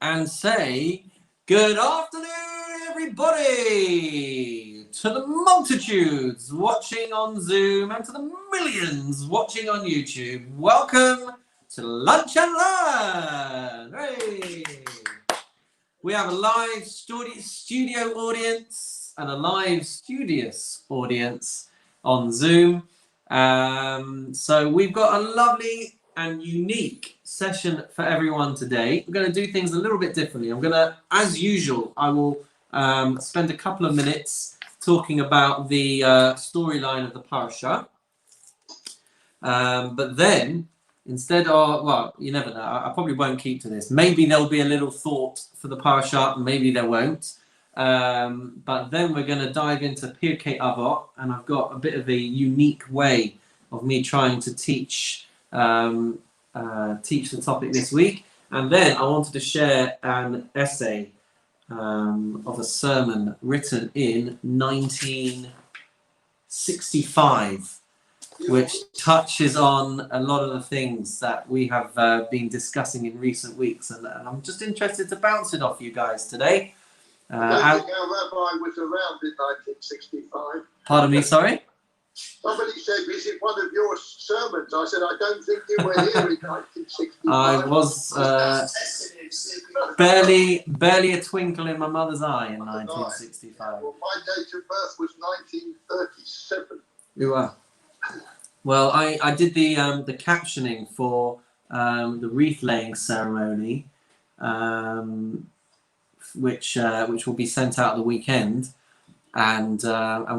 and say, good afternoon, everybody, to the multitudes watching on Zoom and to the millions watching on YouTube. Welcome to Lunch and Learn. Hooray! We have a live studio audience and a live studious audience on Zoom. So we've got a lovely and unique session for everyone today. We're going to do things a little bit differently. I'm going to, as usual, I will spend a couple of minutes talking about the storyline of the parasha. But then, instead of, well, you never know, I probably won't keep to this. Maybe there'll be a little thought for the parasha, maybe there won't. But then we're going to dive into Pirkei Avot, and I've got a bit of a unique way of me trying to teach the topic this week. And then I wanted to share an essay of a sermon written in 1965, which touches on a lot of the things that we have been discussing in recent weeks. And I'm just interested to bounce it off you guys today. I don't think our Rabbi was around in 1965. Pardon me, sorry? Somebody said, is it one of your sermons? I said, I don't think you were here in 1965. I was barely a twinkle in my mother's eye in 1965. Well, my date of birth was 1937. You are. Well, I did the captioning for the wreath laying ceremony, which will be sent out the weekend, and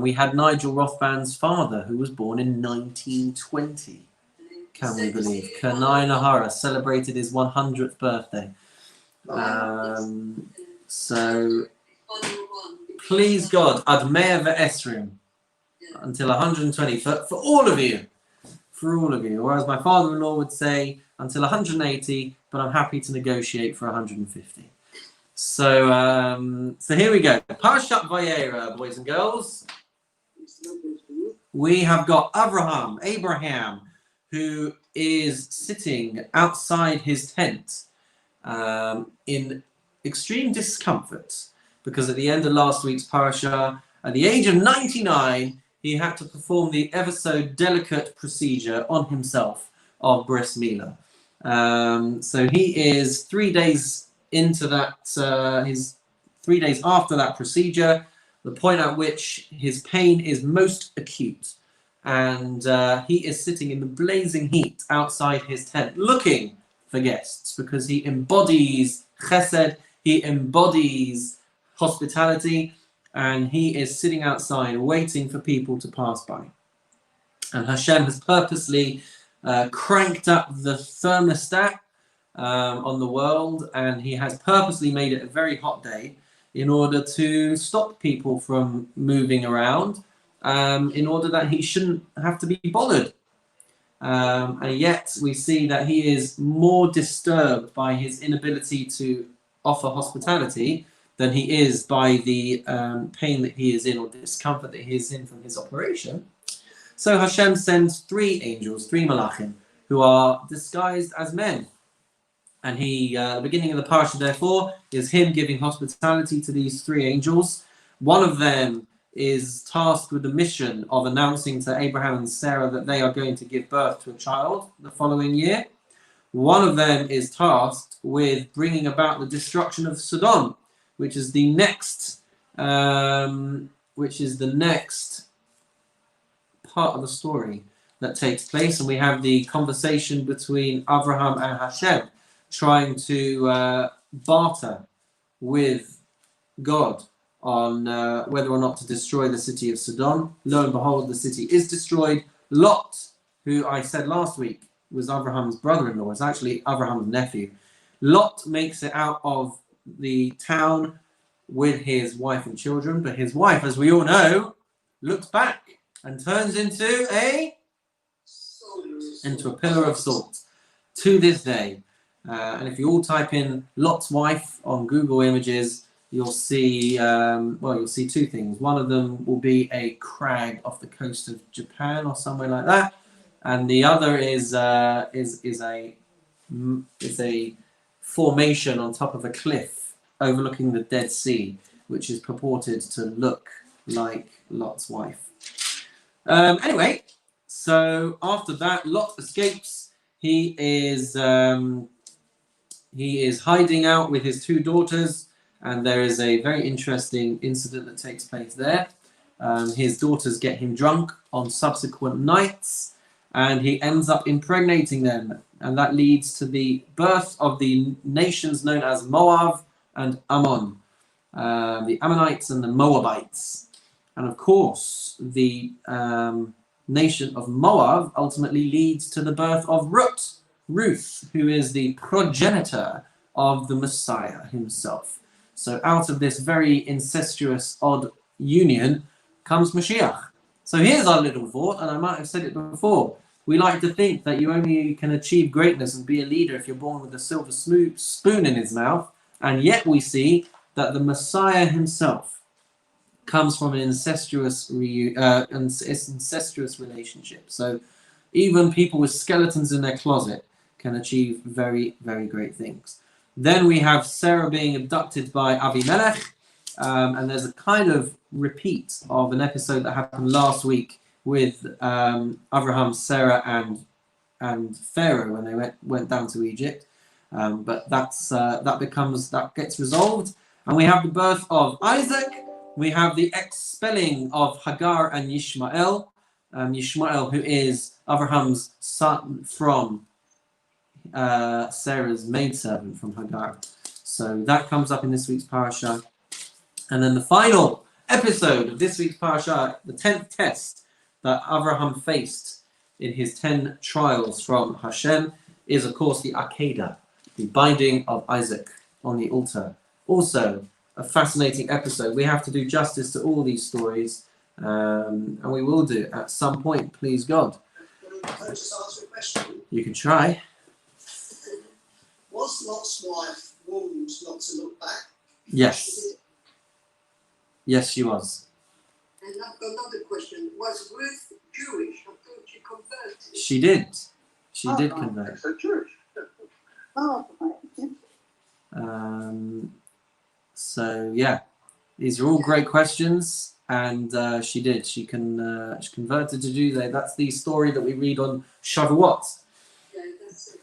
we had Nigel Rothman's father, who was born in 1920. Can we believe? Kanai Nahara celebrated his 100th birthday. So please God, Admea ve'esrim, until 120 for all of you. For all of you, or as my father-in-law would say, until 180, but I'm happy to negotiate for 150. So here we go. Parashat Vayera, boys and girls. We have got Abraham, who is sitting outside his tent in extreme discomfort, because at the end of last week's parasha, at the age of 99, he had to perform the ever so delicate procedure on himself of bris milah. So he is 3 days into that, his 3 days after that procedure, the point at which his pain is most acute. And he is sitting in the blazing heat outside his tent looking for guests, because he embodies chesed, he embodies hospitality, and he is sitting outside waiting for people to pass by. And Hashem has purposely cranked up the thermostat on the world, and he has purposely made it a very hot day in order to stop people from moving around, in order that he shouldn't have to be bothered. And yet we see that he is more disturbed by his inability to offer hospitality than he is by the pain that he is in, or discomfort that he is in from his operation. So Hashem sends 3 angels, 3 malachim, who are disguised as men. And the beginning of the parasha, therefore, is him giving hospitality to these 3 angels. One of them is tasked with the mission of announcing to Abraham and Sarah that they are going to give birth to a child the following year. One of them is tasked with bringing about the destruction of Sodom, which is the next part of the story that takes place. And we have the conversation between Abraham and Hashem, trying to barter with God on whether or not to destroy the city of Sodom. Lo and behold, the city is destroyed. Lot, who I said last week was Abraham's brother-in-law, is actually Abraham's nephew. Lot makes it out of the town with his wife and children, but his wife, as we all know, looks back and turns into a pillar of salt to this day. And if you all type in Lot's wife on Google Images, you'll see 2 things. One of them will be a crag off the coast of Japan or somewhere like that, and the other is a formation on top of a cliff overlooking the Dead Sea, which is purported to look like Lot's wife. Anyway, so after that, Lot escapes. He is hiding out with his 2 daughters, and there is a very interesting incident that takes place there. His daughters get him drunk on subsequent nights, and he ends up impregnating them, and that leads to the birth of the nations known as Moab and Ammon, the Ammonites and the Moabites. And of course, the nation of Moab ultimately leads to the birth of Ruth, who is the progenitor of the Messiah himself. So out of this very incestuous, odd union comes Mashiach. So here's our little thought, and I might have said it before. We like to think that you only can achieve greatness and be a leader if you're born with a silver spoon in his mouth, and yet we see that the Messiah himself comes from an incestuous relationship. So even people with skeletons in their closet can achieve very, very great things. Then we have Sarah being abducted by Avimelech, and there's a kind of repeat of an episode that happened last week with Abraham, Sarah, and Pharaoh when they went down to Egypt. But that gets resolved, and we have the birth of Isaac. We have the expelling of Hagar and Yishmael. Yishmael, who is Abraham's son from Sarah's maidservant from Hagar. So that comes up in this week's parasha. And then the final episode of this week's parasha, the 10th test that Abraham faced in his 10 trials from Hashem, is of course the Akedah, the binding of Isaac on the altar. Also a fascinating episode. We have to do justice to all these stories, and we will do at some point, please God. Can I just answer a question? You can try. Was Lot's wife warned not to look back? Yes. Yes, she was. And I've got another question. Was Ruth Jewish? I thought she converted. She did. She did convert. So Jewish. Oh, right. So yeah, these are all great questions, and she did. She converted to Judaism. That's the story that we read on Shavuot. Yeah, that's it.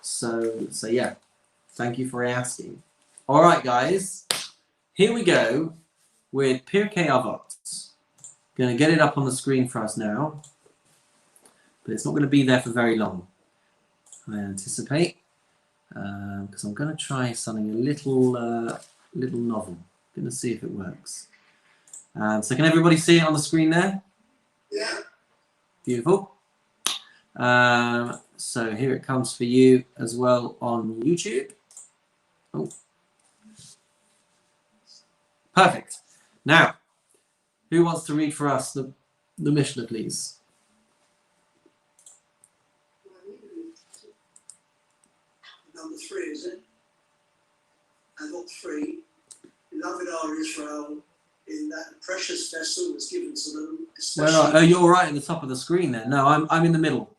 So yeah, thank you for asking. All right, guys, here we go with Pirkei Avot. Going to get it up on the screen for us now, but it's not going to be there for very long, I anticipate, because I'm going to try something a little novel. Going to see if it works. So can everybody see it on the screen there? Yeah. Beautiful. So here it comes for you as well on YouTube. Oh. Perfect. Now, who wants to read for us the Mishnah, please? Number 3, is it? Avot 3. Beloved are Israel, in that the precious vessel was given to them. Well, you're right at the top of the screen there. No, I'm in the middle.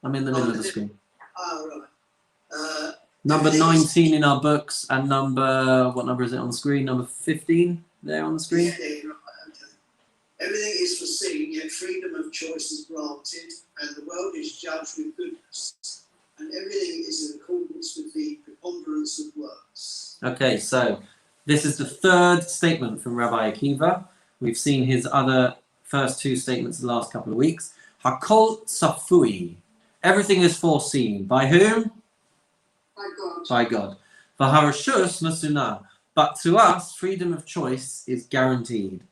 I'm in the middle of the screen. Oh, right. Number 19 in our books, and what number is it on the screen? Number 15 there on the screen. Yeah, right, okay. Everything is foreseen, yet freedom of choice is granted, and the world is judged with goodness, and everything is in accordance with the preponderance of works. Okay, so this is the third statement from Rabbi Akiva. We've seen his other first 2 statements the last couple of weeks. Hakol tzafui. Everything is foreseen. By whom? By God. By God. V'harashus masuna. But to us, freedom of choice is guaranteed.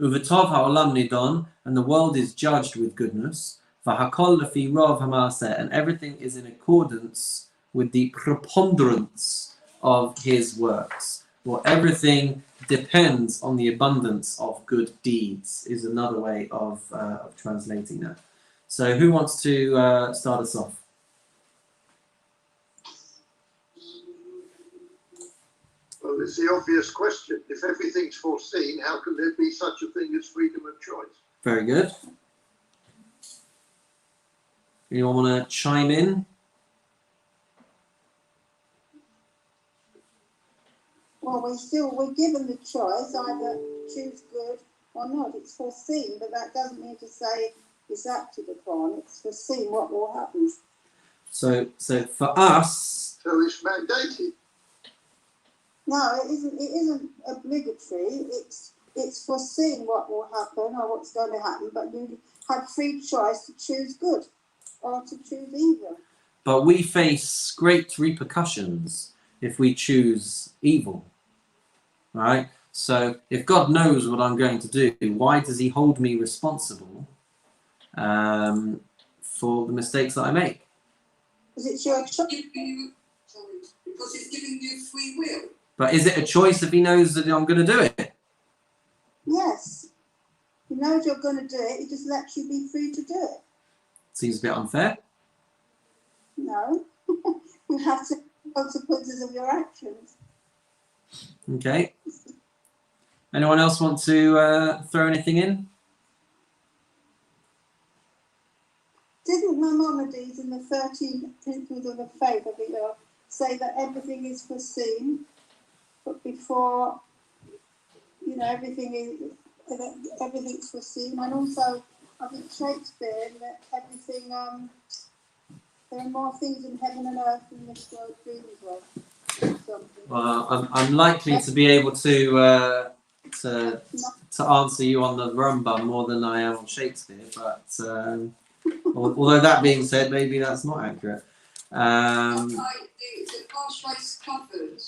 Uvetov ha'olam nidon, and the world is judged with goodness. V'hakol lefi rov ha'maaseh, and everything is in accordance with the preponderance of his works. Well, everything depends on the abundance of good deeds, is another way of translating that. So who wants to start us off? Well, it's the obvious question. If everything's foreseen, how can there be such a thing as freedom of choice? Very good. Anyone want to chime in? Well, we're given the choice, either choose good or not. It's foreseen, but that doesn't mean to say it's acted upon. It's foreseen what will happen. So for us, So it's mandated. No, it isn't. It isn't obligatory. It's foreseen what will happen or what's going to happen, but you have free choice to choose good or to choose evil. but we face great repercussions if we choose evil, right? So if God knows what I'm going to do, why does he hold me responsible for the mistakes that I make? Because it's your choice. Because he's giving you free will. But is it a choice if he knows that I'm going to do it? Yes. He knows you're going to do it. He just lets you be free to do it. Seems a bit unfair. No. You have to consequences of your actions. Okay. Anyone else want to throw anything in? Didn't Maimonides in the 13 Principles of the Faith, I think, say that everything is foreseen, but before, everything's foreseen, and also I think Shakespeare that everything there are more things in heaven and earth than this world brings as well. Well, I'm likely to be able to answer you on the Rumba more than I am on Shakespeare, but although that being said, maybe that's not accurate. The pathway's covered.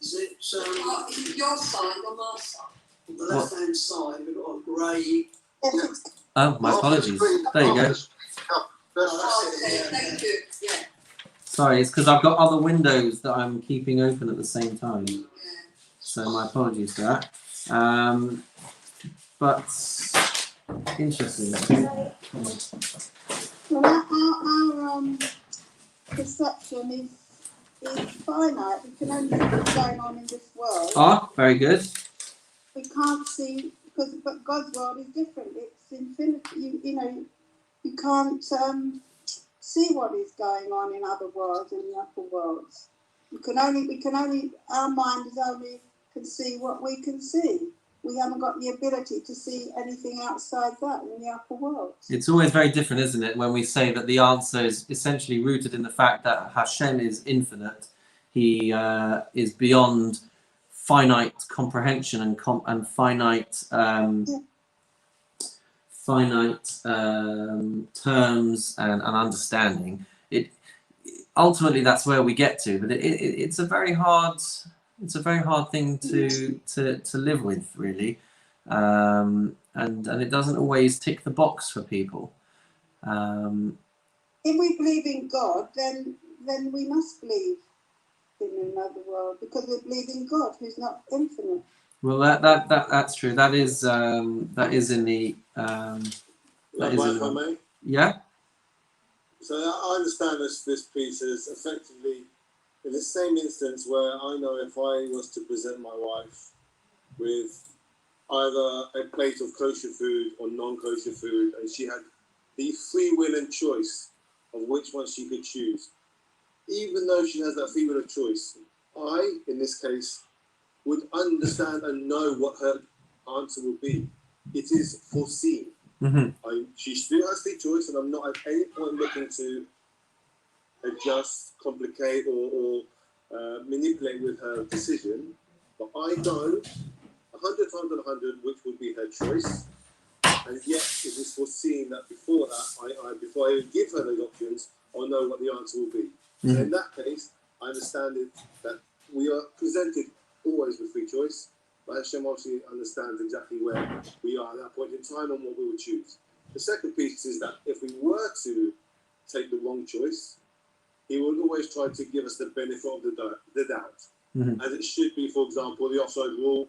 Is it Is it your side or my side? on the left-hand side? We've got a grey. Oh, my apologies. There you go. Okay, thank you. Yeah. Sorry, it's because I've got other windows that I'm keeping open at the same time. Yeah. So my apologies for that. But interesting. Well, our perception is finite. We can only see what's going on in this world. Ah, very good. We can't see but God's world is different. It's infinity. You can't see what is going on in other worlds, in the upper worlds. We can only. Our mind can see what we can see. We haven't got the ability to see anything outside that in the upper worlds. It's always very different, isn't it, when we say that the answer is essentially rooted in the fact that Hashem is infinite. He is beyond finite comprehension and finite terms and understanding. Ultimately that's where we get to, but it's a very hard thing to live with, really, and it doesn't always tick the box for people. If we believe in God, then we must believe in another world because we believe in God, who's not infinite. Well, that's true. That is in the If I may? Yeah. So I understand this piece as effectively in the same instance where I know if I was to present my wife with either a plate of kosher food or non-kosher food, and she had the free will and choice of which one she could choose, even though she has that free will of choice, I, in this case, would understand and know what her answer will be. It is foreseen. Mm-hmm. She still has the choice, and I'm not at any point looking to adjust, complicate, or manipulate with her decision. But I know 100 times out of 100 which would be her choice, and yet it is foreseen that before that, before I even give her those options, I'll know what the answer will be. Mm-hmm. So in that case, I understand it that we are presented always with free choice. But Hashem obviously understands exactly where we are at that point in time and what we would choose. The second piece is that if we were to take the wrong choice, he will always try to give us the benefit of the doubt. Mm-hmm. As it should be, for example, the offside rule,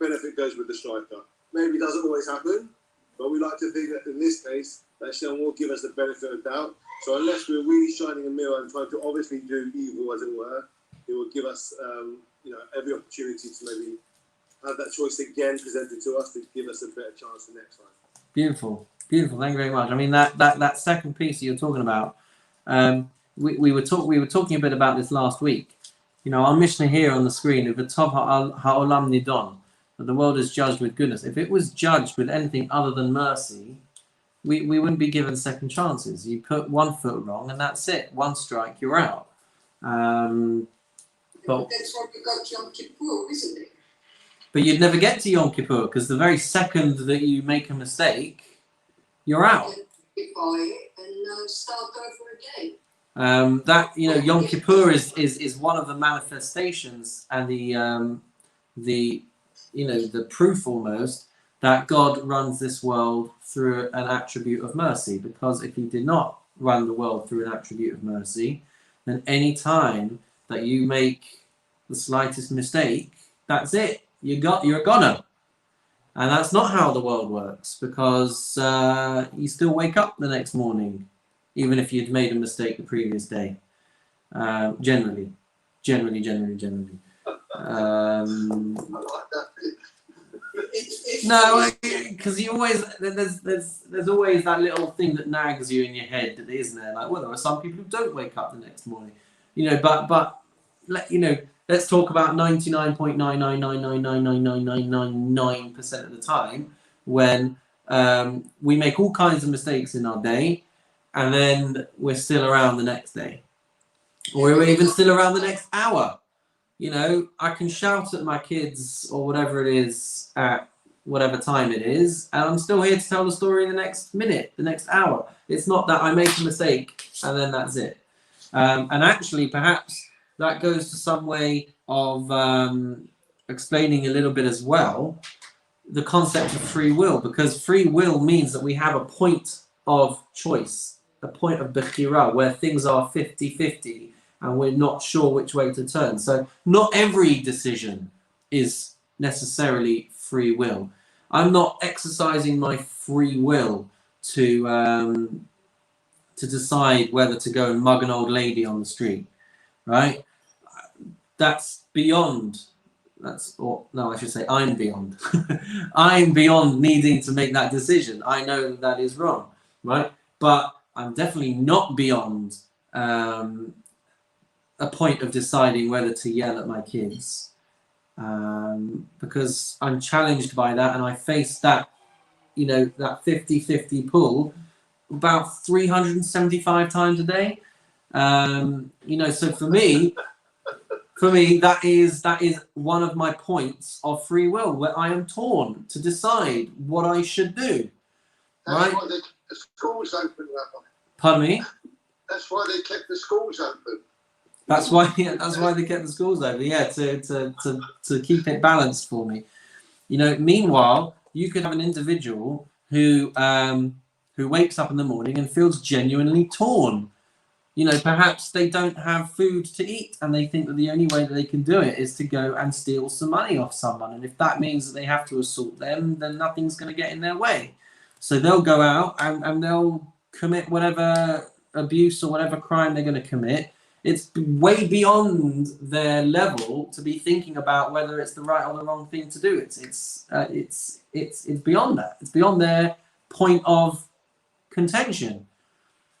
benefit goes with the striker. Maybe it doesn't always happen, but we like to think that in this case, that Hashem will give us the benefit of doubt. So unless we're really shining a mirror and trying to obviously do evil, as it were, he will give us every opportunity to maybe have that choice again presented to us to give us a better chance the next time. Beautiful. Thank you very much. I mean, that second piece that you're talking about, we were talking a bit about this last week, You know, our Mishnah here on the screen, V'tov ha'olam nidon, that the world is judged with goodness. If it was judged with anything other than mercy, we wouldn't be given second chances. You put one foot wrong and that's it. One strike, you're out. But that's what we got Yom Kippur, isn't it? But you'd never get to Yom Kippur because the very second that you make a mistake, you're out. And start over again. That, you know, Yom Kippur is one of the manifestations and the you know, the proof almost that God runs this world through an attribute of mercy. Because if He did not run the world through an attribute of mercy, then any time that you make the slightest mistake, that's it. You're a goner. And that's not how the world works, because you still wake up the next morning, even if you'd made a mistake the previous day. Generally. I like that bit. No, because you always there's always that little thing that nags you in your head, isn't there? Like, well, there are some people who don't wake up the next morning, you know. But you know, let's talk about 99.999999999% of the time when we make all kinds of mistakes in our day, and then we're still around the next day, or we're even still around the next hour. You know, I can shout at my kids or whatever it is at whatever time it is, and I'm still here to tell the story the next minute, the next hour. It's not that I make a mistake and then that's it. And actually, perhaps that goes to some way of explaining a little bit as well the concept of free will, because free will means that we have a point of choice, a point of bechira, where things are 50-50 and we're not sure which way to turn. So not every decision is necessarily free will. I'm not exercising my free will to decide whether to go and mug an old lady on the street, right? That's beyond. I should say I'm beyond. I'm beyond needing to make that decision. I know that is wrong, right? But I'm definitely not beyond a point of deciding whether to yell at my kids, because I'm challenged by that, and I face that, you know, that 50-50 pull about 375 times a day. You know, so for me, that is one of my points of free will, where I am torn to decide what I should do. That's Right? why they kept the schools open, Rabbi. Pardon me? That's why they kept the schools open. That's why they kept the schools open. Yeah, to keep it balanced for me. You know, meanwhile, you could have an individual who wakes up in the morning and feels genuinely torn. You know, perhaps they don't have food to eat and they think that the only way that they can do it is to go and steal some money off someone. And if that means that they have to assault them, then nothing's going to get in their way. So they'll go out and they'll commit whatever abuse or whatever crime they're going to commit. It's way beyond their level to be thinking about whether it's the right or the wrong thing to do. It's beyond that. It's beyond their point of contention.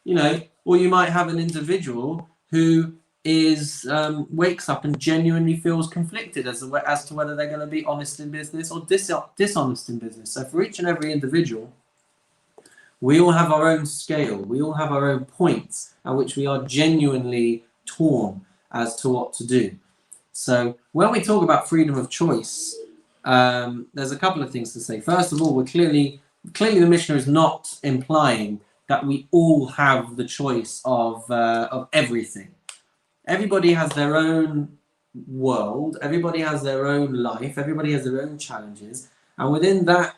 You know, or you might have an individual who is wakes up and genuinely feels conflicted as to whether they're going to be honest in business or dishonest in business. So for each and every individual, we all have our own scale. We all have our own points at which we are genuinely torn as to what to do. So when we talk about freedom of choice, there's a couple of things to say. First of all, clearly the Mishnah is not implying that we all have the choice of everything. Everybody has their own world. Everybody has their own life. Everybody has their own challenges, and within that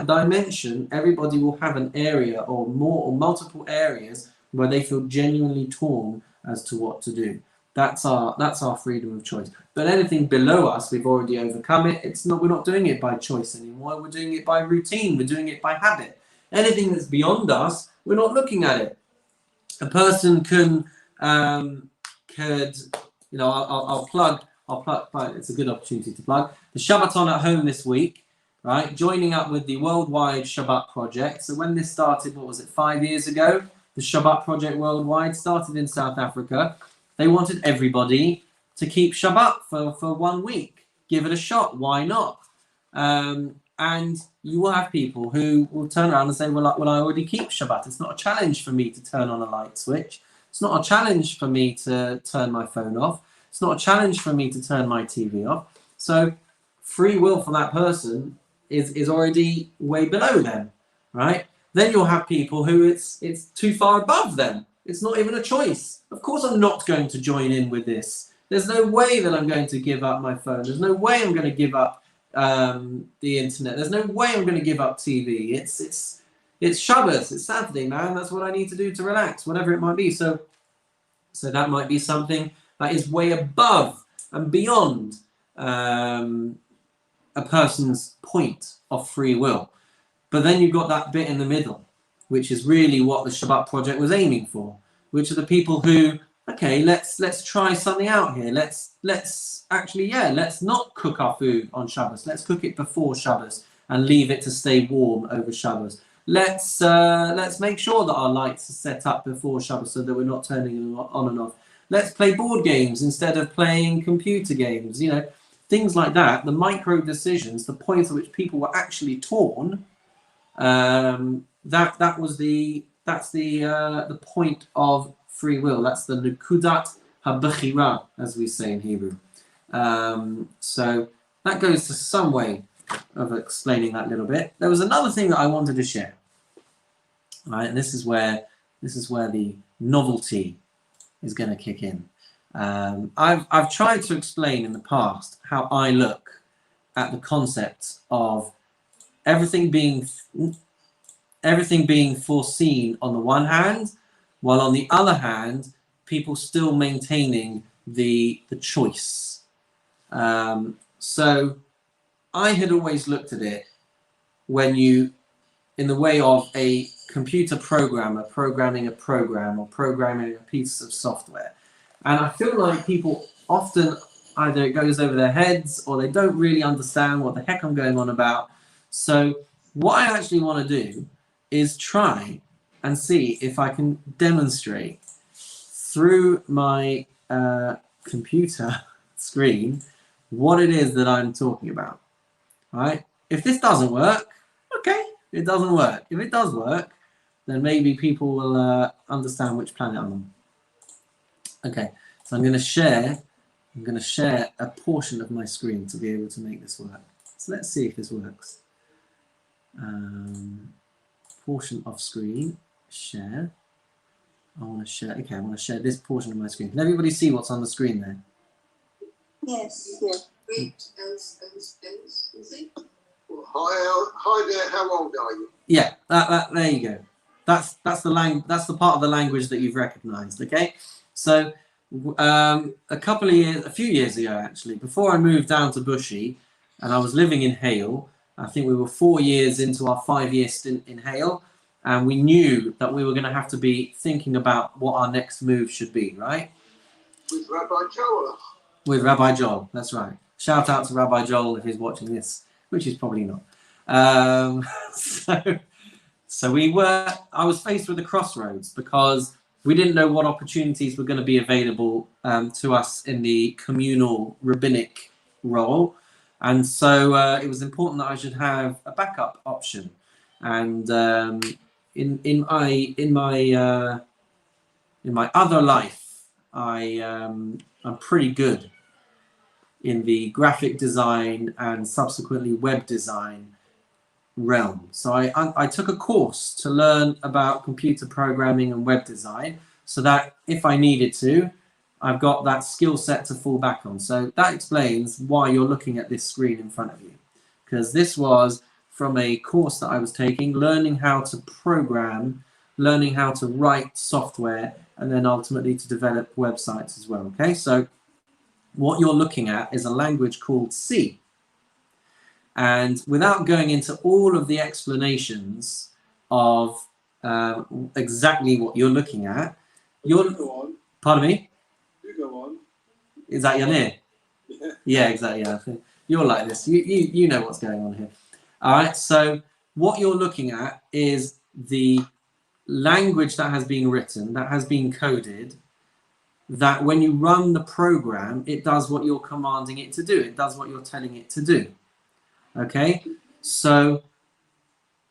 dimension, everybody will have an area or more or multiple areas where they feel genuinely torn as to what to do. That's our freedom of choice. But anything below us, we've already overcome it. We're not doing it by choice anymore. We're doing it by routine. We're doing it by habit. Anything that's beyond us, we're not looking at it. A person could, you know, I'll plug. It's a good opportunity to plug the Shabbaton at home this week, right? Joining up with the Worldwide Shabbat Project. So when this started, what was it, 5 years ago? The Shabbat Project Worldwide started in South Africa. They wanted everybody to keep Shabbat for 1 week. Give it a shot. Why not? And you will have people who will turn around and say, well, I already keep Shabbat. It's not a challenge for me to turn on a light switch. It's not a challenge for me to turn my phone off. It's not a challenge for me to turn my TV off. So free will for that person is already way below them, right? Then you'll have people who it's too far above them. It's not even a choice. Of course I'm not going to join in with this. There's no way that I'm going to give up my phone. There's no way I'm going to give up the internet. There's no way I'm going to give up TV. It's Shabbos. It's Saturday, man. That's what I need to do to relax, whatever it might be. So that might be something that is way above and beyond a person's point of free will. But then you've got that bit in the middle, which is really what the Shabbat Project was aiming for, which are the people who, okay, let's try something out here. Let's actually, let's not cook our food on Shabbos. Let's cook it before Shabbos and leave it to stay warm over Shabbos. Let's make sure that our lights are set up before Shabbos so that we're not turning them on and off. Let's play board games instead of playing computer games. You know, things like that. The micro decisions, the points at which people were actually torn. That's the point of free will. That's the Nukudat HaBechira, as we say in Hebrew. So that goes to some way of explaining that little bit. There was another thing that I wanted to share. Right, and this is where the novelty is going to kick in. I've tried to explain in the past how I look at the concept of everything being foreseen on the one hand, while on the other hand, people still maintaining the choice. So I had always looked at it in the way of a computer programmer programming a program or programming a piece of software. And I feel like people often, either it goes over their heads or they don't really understand what the heck I'm going on about. So what I actually want to do is try and see if I can demonstrate through my computer screen what it is that I'm talking about. All right? If this doesn't work, okay, it doesn't work. If it does work, then maybe people will understand which planet I'm on. Okay, so I'm going to share a portion of my screen to be able to make this work. So let's see if this works. Portion of screen, share. I want to share this portion of my screen. Can everybody see what's on the screen there? Yes, yeah. Hi there, how old are you? Yeah, there you go. That's the part of the language that you've recognized, okay? So a few years ago actually, before I moved down to Bushy and I was living in Hale, I think we were 4 years into our 5-year stint in Hale, and we knew that we were going to have to be thinking about what our next move should be, right? With Rabbi Joel. With Rabbi Joel, that's right. Shout out to Rabbi Joel if he's watching this, which he's probably not. So I was faced with a crossroads because we didn't know what opportunities were going to be available to us in the communal rabbinic role. And so it was important that I should have a backup option. And in my other life, I'm pretty good in the graphic design and subsequently web design realm. So I took a course to learn about computer programming and web design so that if I needed to, I've got that skill set to fall back on. So that explains why you're looking at this screen in front of you, because this was from a course that I was taking, learning how to program, learning how to write software, and then ultimately to develop websites as well. Okay, so what you're looking at is a language called C. And without going into all of the explanations of exactly what you're looking at, Go on. Pardon me? You go on. Is that Yanir? Yeah. Yeah, exactly. Yeah. You're like this. You know what's going on here. All right. So what you're looking at is the language that has been written, that has been coded, that when you run the program, it does what you're commanding it to do. It does what you're telling it to do. Okay, so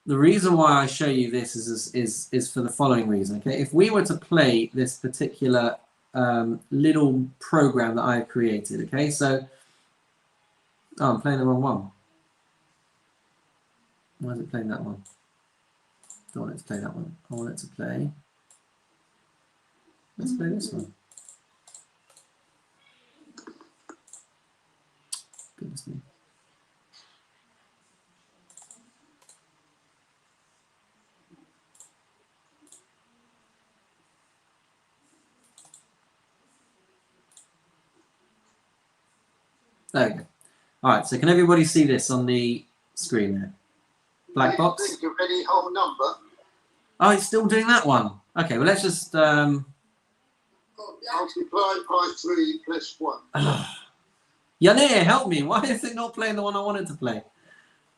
the reason why I show you this is for the following reason. Okay, if we were to play this particular little program that I have created, okay, so I'm playing the wrong one. Why is it playing that one? Don't want it to play that one. I want it to play. Let's play this one. Goodness me. There we go. All right, so can everybody see this on the screen there? Black box? Think of any whole number. Oh, it's still doing that one. Okay, well, let's just... Multiply by 3 plus 1. Yanir, help me. Why is it not playing the one I wanted to play?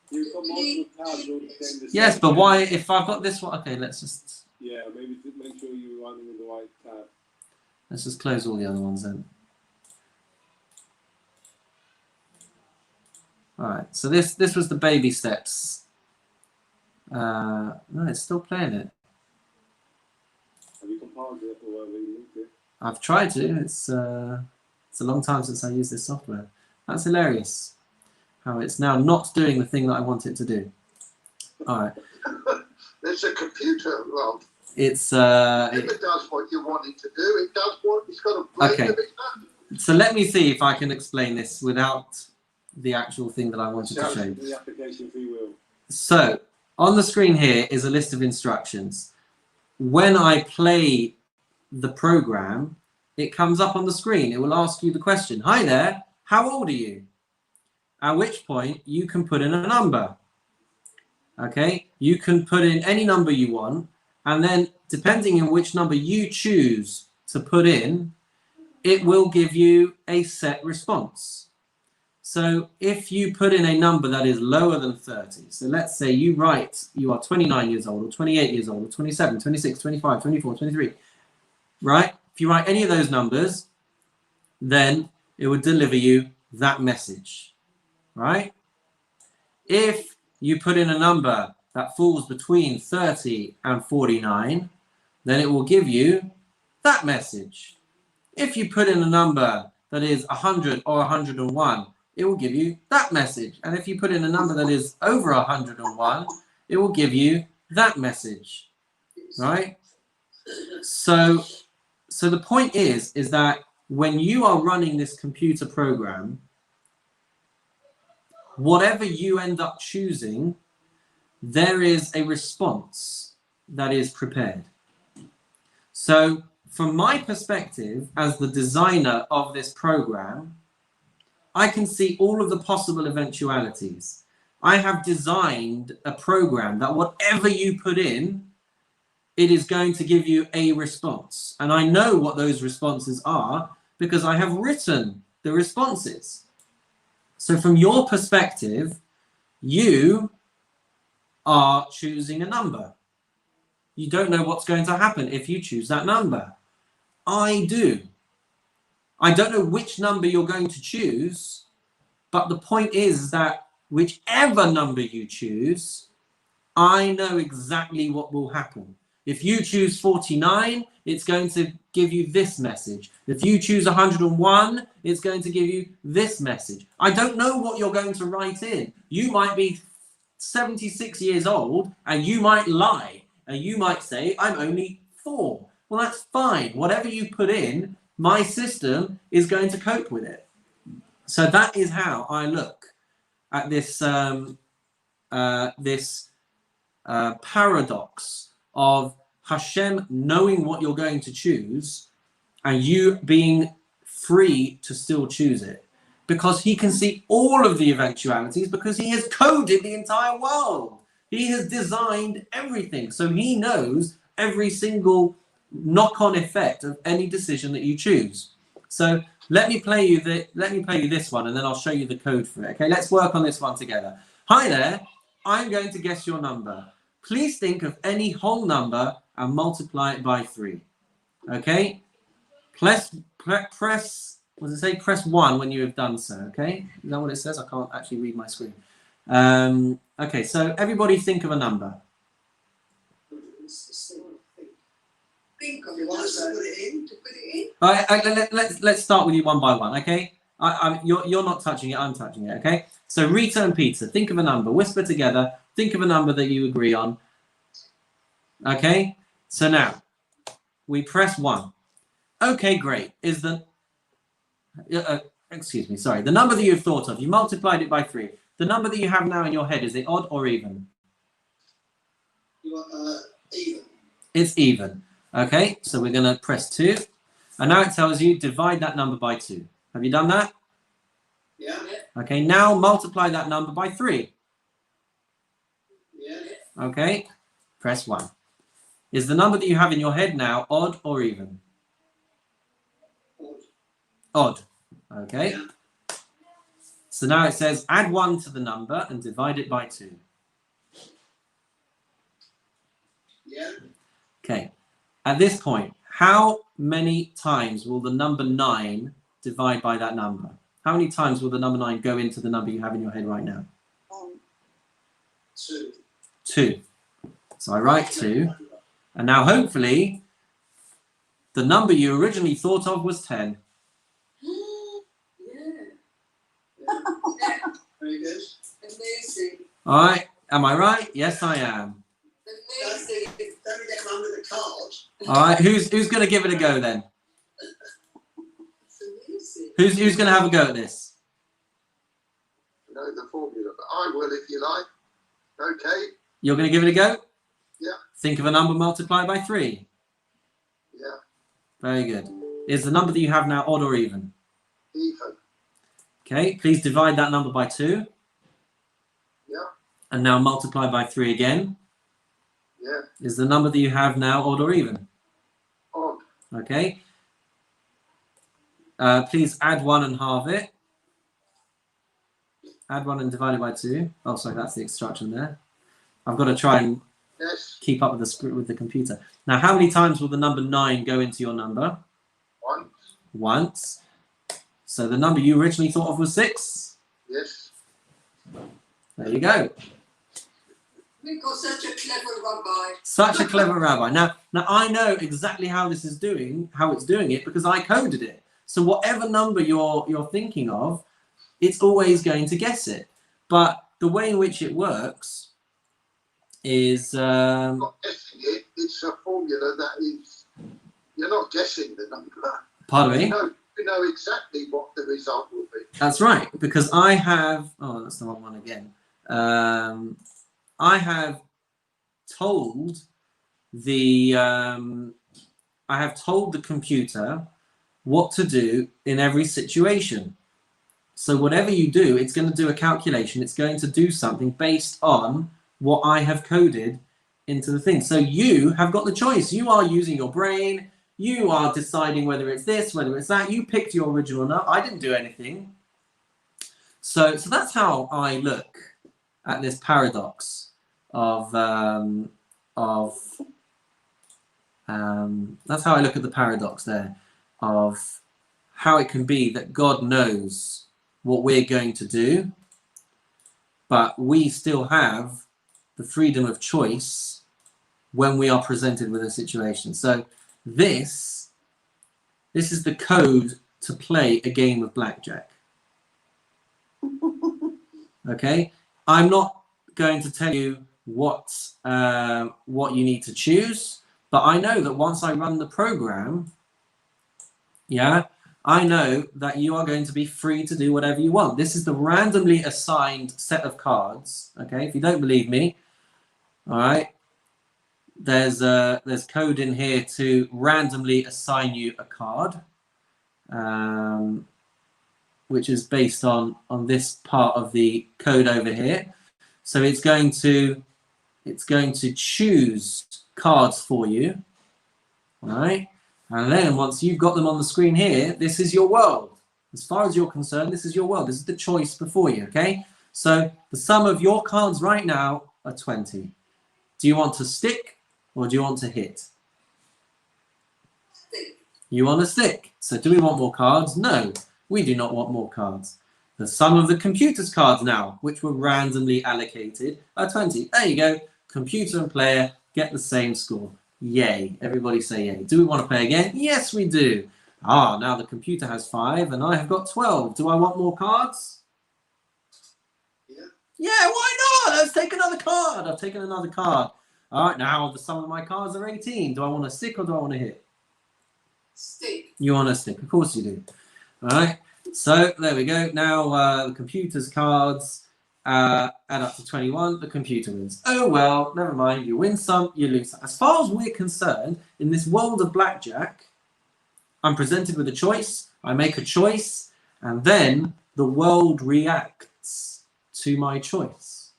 You've got multiple tabs all saying the Yes, same but thing. why, if I've got this one... Okay, let's just Maybe to make sure you're running with the right tab. let's just close all the other ones then. All right, so this was the baby steps. No, it's still playing it. Have you compiled it or have you linked it? I've tried to. It's a long time since I used this software. That's hilarious. How it's now not doing the thing that I want it to do. All right. There's a computer, Rob. It's If it does what you want it to do, it does what it's got a brain Okay. of its own. so let me see if I can explain this without the actual thing that I wanted to show you. The application free will. So on the screen here is a list of instructions. When I play the program, it comes up on the screen. It will ask you the question, hi there, how old are you? At which point you can put in a number. Okay, you can put in any number you want, and then depending on which number you choose to put in, it will give you a set response. So if you put in a number that is lower than 30, so let's say you write you are 29 years old, or 28 years old, or 27, 26, 25, 24, 23, right? If you write any of those numbers, then it would deliver you that message, right? If you put in a number that falls between 30 and 49, then it will give you that message. If you put in a number that is 100 or 101, it will give you that message. And if you put in a number that is over 101, it will give you that message, right? So the point is that when you are running this computer program, whatever you end up choosing, there is a response that is prepared. So from my perspective as the designer of this program, I can see all of the possible eventualities. I have designed a program that whatever you put in, it is going to give you a response. And I know what those responses are because I have written the responses. So from your perspective, you are choosing a number. You don't know what's going to happen if you choose that number. I do. I don't know which number you're going to choose, but the point is that whichever number you choose, I know exactly what will happen. If you choose 49, it's going to give you this message. If you choose 101, it's going to give you this message. I don't know what you're going to write in. You might be 76 years old and you might lie and you might say, I'm only 4. Well, that's fine. Whatever you put in, my system is going to cope with it. So that is how I look at this paradox of Hashem knowing what you're going to choose and you being free to still choose it, because he can see all of the eventualities, because he has coded the entire world. He has designed everything, so he knows every single knock-on effect of any decision that you choose. So let me play you this one, and then I'll show you the code for it. Okay, let's work on this one together. Hi there, I'm going to guess your number. Please think of any whole number and multiply it by 3. Okay? Press, what does it say? Press 1 when you have done so, okay? Is that what it says? I can't actually read my screen. Okay, so everybody think of a number. Think of You want us to it. put it in? To put it in? All right, let's start with you one by one, okay? You're not touching it, I'm touching it, okay? So Rita and Peter, think of a number. Whisper together. Think of a number that you agree on. Okay? So now, we press 1. Okay, great. Is the... excuse me, sorry. The number that you've thought of, you multiplied it by 3. The number that you have now in your head, is it odd or even? You want even. It's even. Okay, so we're going to press 2. And now it tells you divide that number by 2. Have you done that? Yeah. Okay, now multiply that number by 3. Yeah. Okay, press 1. Is the number that you have in your head now odd or even? Odd. Okay. Yeah. So now it says add 1 to the number and divide it by 2. Yeah. Okay. At this point, how many times will the number 9 divide by that number? How many times will the number 9 go into the number you have in your head right now? 2. 2. So I write 2. And now hopefully the number you originally thought of was 10. Very good. Amazing. All right. Am I right? Yes, I am. Amazing. Don't get one with a card. All right. Who's going to give it a go then? It's amazing. Who's going to have a go at this? I know the formula, but I will if you like. Okay. You're going to give it a go? Yeah. Think of a number multiplied by 3. Yeah. Very good. Is the number that you have now odd or even? Even. Okay. Please divide that number by 2. Yeah. And now multiply by 3 again. Yeah. Is the number that you have now odd or even? Odd. Okay. Please add 1 and halve it. Add 1 and divide it by 2. Oh, sorry, that's the instruction there. I've got to try and Yes. keep up with the computer. Now, how many times will the number 9 go into your number? Once. Once. So the number you originally thought of was 6. Yes. There you go. We've got such a clever rabbi. Such a clever rabbi. Now I know exactly how this is how it's doing it because I coded it. So whatever number you're thinking of, it's always going to guess it. But the way in which it works is Not guessing it. It's a formula that is. You're not guessing the number. pardon me. You know exactly what the result will be. That's right, because I have. Oh, that's the wrong one again. I have told the computer what to do in every situation. So whatever you do, it's going to do a calculation. It's going to do something based on what I have coded into the thing. So you have got the choice. You are using your brain. You are deciding whether it's this, whether it's that. You picked your original number. I didn't do anything. So that's how I look at this paradox of that's how I look at the paradox there of how it can be that God knows what we're going to do, but we still have the freedom of choice when we are presented with a situation. So this is the code to play a game of blackjack. Okay, I'm not going to tell you what you need to choose, but I know that once I run the program, yeah, I know that you are going to be free to do whatever you want. This is the randomly assigned set of cards. Okay, if you don't believe me, all right, there's code in here to randomly assign you a card, which is based on this part of the code over here. So it's going to choose cards for you, all right? And then once you've got them on the screen here, this is your world. As far as you're concerned, this is your world. This is the choice before you, okay? So the sum of your cards right now are 20. Do you want to stick or do you want to hit? Stick. You want a stick. So do we want more cards? No, we do not want more cards. The sum of the computer's cards now, which were randomly allocated, are 20. There you go. Computer and player get the same score. Yay. Everybody say yay. Do we want to play again? Yes, we do. Ah, now the computer has 5 and I have got 12. Do I want more cards? Yeah. Yeah, why not? Let's take another card. I've taken another card. All right, now the sum of my cards are 18. Do I want a stick or do I want to hit? Stick. You want a stick. Of course you do. All right. So there we go. Now the computer's cards add up to 21. The computer wins. Oh, well, never mind. You win some, you lose some. As far as we're concerned, in this world of blackjack, I'm presented with a choice. I make a choice. And then the world reacts to my choice.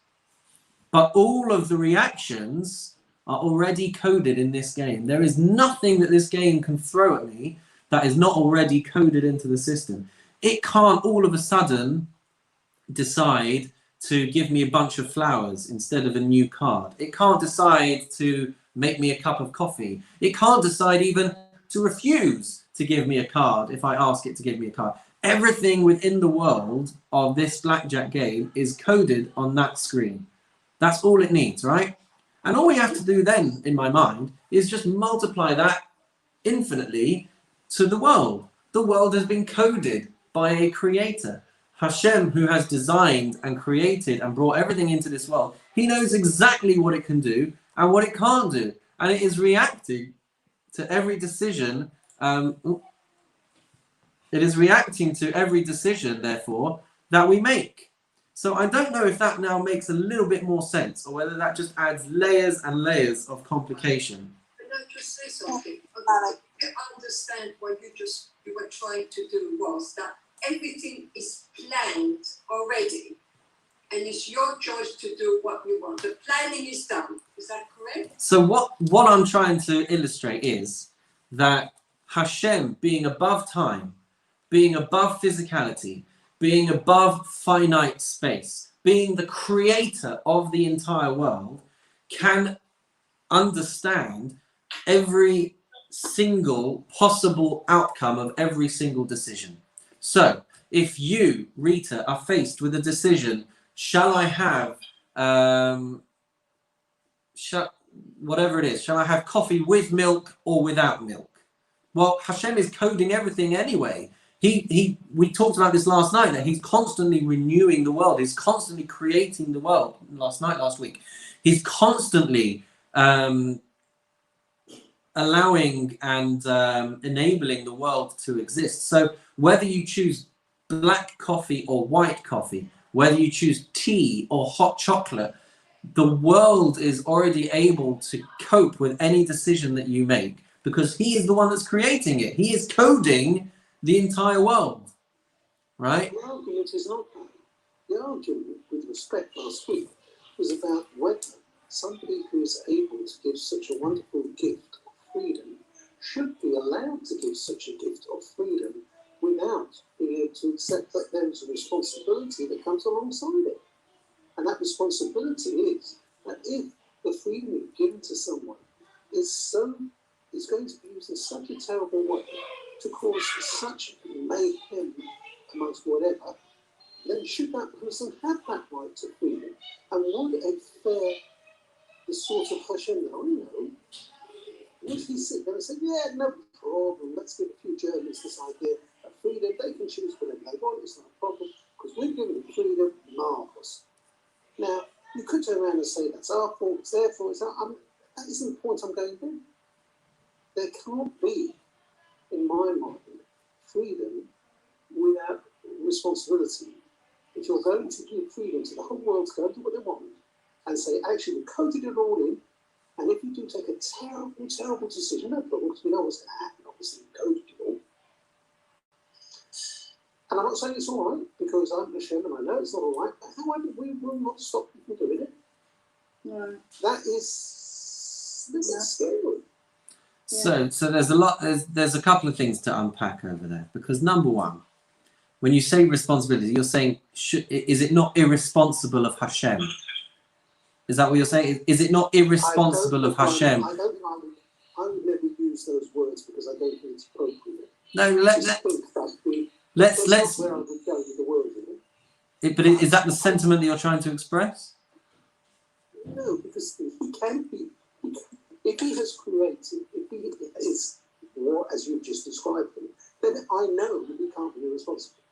But all of the reactions are already coded in this game. There is nothing that this game can throw at me that is not already coded into the system. It can't all of a sudden decide to give me a bunch of flowers instead of a new card. It can't decide to make me a cup of coffee. It can't decide even to refuse to give me a card if I ask it to give me a card. Everything within the world of this blackjack game is coded on that screen. That's all it needs, right? And all we have to do then, in my mind, is just multiply that infinitely to the world. The world has been coded by a creator. Hashem, who has designed and created and brought everything into this world, he knows exactly what it can do and what it can't do. And it is reacting to every decision. It is reacting to every decision, therefore, that we make. So I don't know if that now makes a little bit more sense, or whether that just adds layers and layers of complication. Can I just say something? I understand what you were trying to do was that everything is planned already, and it's your choice to do what you want. The planning is done. Is that correct? So what I'm trying to illustrate is that Hashem, being above time, being above physicality, being above finite space, being the creator of the entire world, can understand every single possible outcome of every single decision. So if you, Rita, are faced with a decision, shall I have whatever it is, shall I have coffee with milk or without milk? Well, Hashem is coding everything anyway. We talked about this last night, that he's constantly renewing the world. He's constantly creating the world. Last week. He's constantly allowing and enabling the world to exist. So whether you choose black coffee or white coffee, whether you choose tea or hot chocolate, the world is already able to cope with any decision that you make, because he is the one that's creating it. He is coding the entire world, right? The argument is not that. The argument, with respect, last week was about whether somebody who is able to give such a wonderful gift of freedom should be allowed to give such a gift of freedom without being able to accept that there is a responsibility that comes alongside it. And that responsibility is that if the freedom you've given to someone is going to be used in such a terrible way to cause such mayhem amongst whatever, then should that person have that right to freedom? And would a fair, the sort of Hashem, would he sit there and say, yeah, no problem, let's give a few Germans this idea of freedom, they can choose whatever they want, it's not a problem, because we've given them freedom, marvellous. Now, you could turn around and say that's our fault, it's their fault, that isn't the point I'm going to. There can't be, in my mind, freedom without responsibility. If you're going to give freedom to the whole world to go and do what they want, and say, actually, we've coded it all in, and if you do take a terrible, terrible decision, no problem, because we know what's going to happen, obviously, we coded it all. And I'm not saying it's all right, because I'm Hashem and I know it's not all right, but however, we will not stop people doing it. No. This is scary. So there's a couple of things to unpack over there, because number one, when you say responsibility, you're saying, is it not irresponsible of Hashem? Is that what you're saying? Is it not irresponsible of Hashem? I would never use use those words because I don't think it's appropriate. No, Let's let's. where I would go with the word in it. But is that the sentiment that you're trying to express? No, because he can be. If he has created, if he is war as you've just described him, then I know that he can't be irresponsible.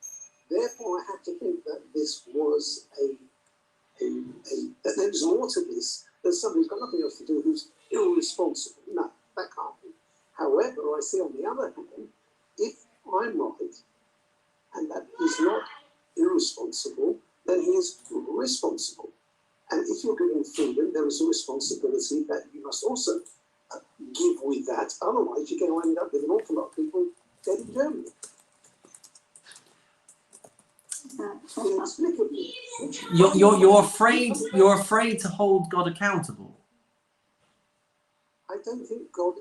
Therefore, I have to think that this was that there's more to this than somebody who's got nothing else to do who's irresponsible. No, that can't be. However, I see on the other hand, if I'm right, and that is not irresponsible, then he is responsible. And if you're giving freedom, there is a responsibility that you must also give with that. Otherwise, you're going to end up with an awful lot of people dead in Germany. Inexplicably. You're afraid to hold God accountable. I don't think God.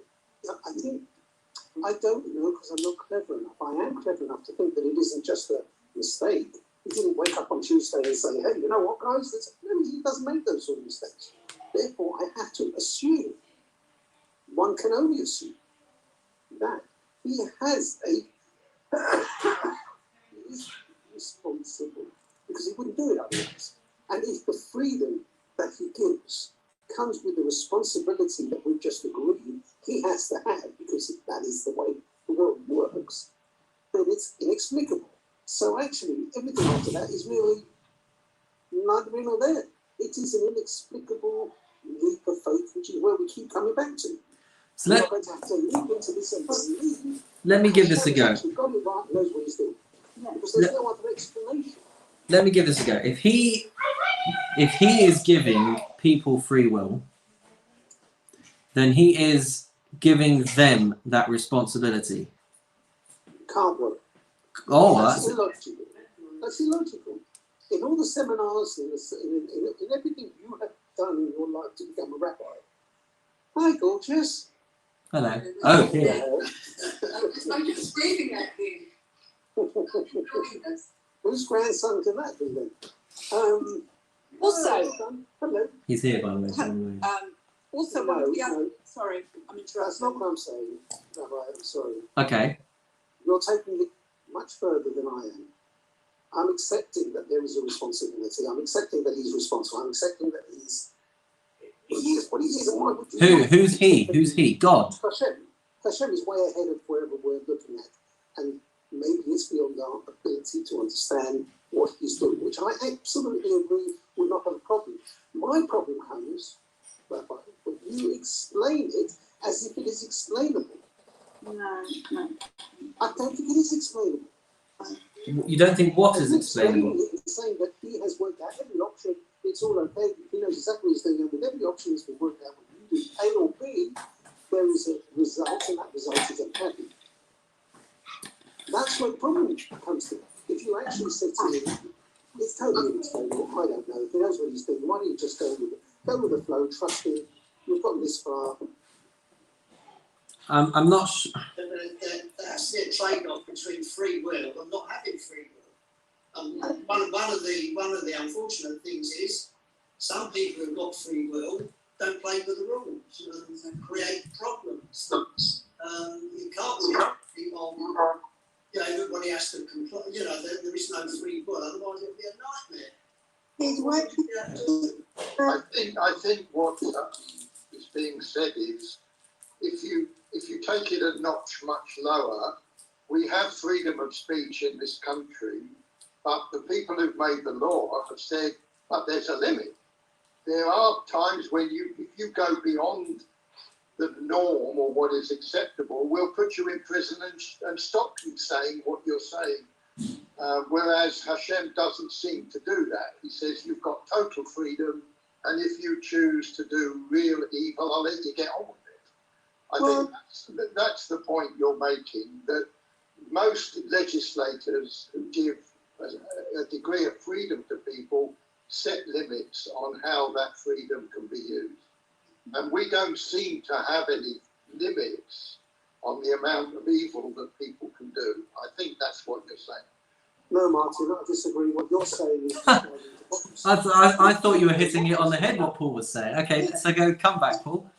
I don't know because I'm not clever enough. I am clever enough to think that it isn't just a mistake. He didn't wake up on Tuesday and say, "Hey, you know what, guys? No, he doesn't make those sort of mistakes." Therefore, I have to assume. One can only assume that he has he is responsible because he wouldn't do it otherwise. And if the freedom that he gives comes with the responsibility that we've just agreed he has to have, because that is the way the world works, then it's inexplicable. So actually, everything after that is really neither here nor there. It is an inexplicable leap of faith, which is where we keep coming back to. So We're going to have to leap into this and believe. let me give this a go. Actually got it right and knows what he's doing. Because there's no other explanation. Let me give this a go. If he is giving people free will, then he is giving them that responsibility. Can't work. Oh, That's illogical. That's illogical. In all the seminars, in everything you have done in your life to become a rabbi. Hi, gorgeous. hello. Oh, here. I'm just waving at him. Whose grandson can that be then? Also, hello. He's here, by the way. also, No, yeah, no. sorry, I'm That's interrupting. not what I'm saying, Rabbi. I'm sorry. Okay. You're taking it much further than I am. I'm accepting that there is a responsibility. I'm accepting that he's responsible. I'm accepting that he is what he is. And why would you not? Who's he? Who's he? God. Hashem. Hashem is way ahead of wherever we're looking at. And maybe it's beyond our ability to understand what he's doing, which I absolutely agree would not have a problem. My problem comes, Rabbi, when you explain it as if it is explainable. No. I don't think it is explainable. You don't think what is As if explainable? explaining it is saying that he has worked out every option, it's all okay, he knows exactly what he's doing, and with every option has been worked out, when you do A or B, there is a result, and that result is unhappy. That's where the problem comes to. If you actually say to him, it's totally unexplainable, I don't know, he knows what he's doing, why don't you just go with the flow, trust him, you've got this far. I'm not sure. That's the trade-off between free will and not having free will. One of the unfortunate things is some people who've got free will don't play with the rules and create problems. You can't really on. Everybody has to comply. There is no free will, otherwise it'll be a nightmare. He's working. I think what is being said is, if you take it a notch much lower, we have freedom of speech in this country, but the people who've made the law have said, but there's a limit. There are times when if you go beyond the norm or what is acceptable, we'll put you in prison and stop you saying what you're saying. Whereas Hashem doesn't seem to do that. He says you've got total freedom, and if you choose to do real evil, I'll let you get on with it. I think that's the point you're making, that most legislators who give a degree of freedom to people set limits on how that freedom can be used. And we don't seem to have any limits on the amount of evil that people can do. I think that's what you're saying. No, Martin, I disagree. What you're saying is... I thought you were hitting it on the head, what Paul was saying. Okay, so come back, Paul.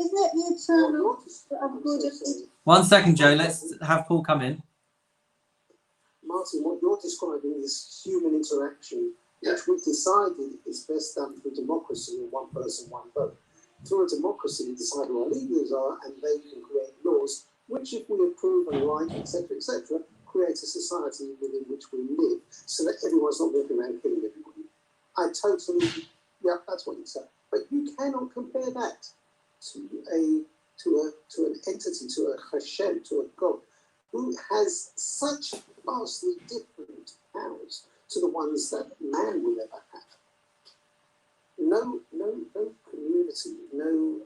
Isn't it the eternal of good? One second, Joe. Let's have Paul come in. Martin, what you're describing is human interaction, which we've decided is best done through democracy and one person, one vote. Through a democracy, we decide who our leaders are, and they can create laws, which, if we approve and like, etc., create a society within which we live, so that everyone's not walking around killing everybody. That's what you said. But you cannot compare that to an entity, to a Hashem, to a God, who has such vastly different powers to the ones that man will ever have. No community, no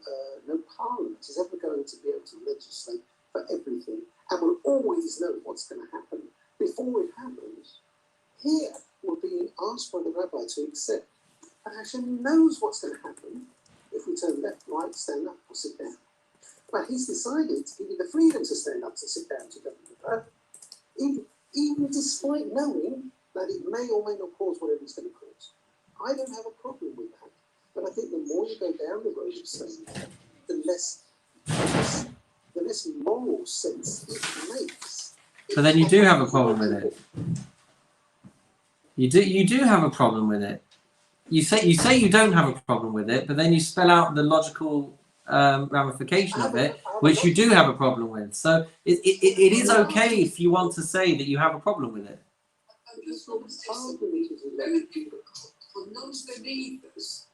parliament is ever going to be able to legislate for everything, and will always know what's going to happen before it happens. Here, we're being asked by the rabbi to accept that Hashem knows what's going to happen if we turn left, right, stand up, or sit down. But he's decided to give you the freedom to stand up, to sit down, to go to the earth, even despite knowing that it may or may not cause whatever it's going to cause. I don't have a problem with that. But I think the more you go down the road of saying that, the less moral sense it makes. But then you do have a problem with it. You do have a problem with it. You say you don't have a problem with it, but then you spell out the logical ramification of it, which you do have a problem with. So it is okay if you want to say that you have a problem with it. I just want to say something very difficult for non-believers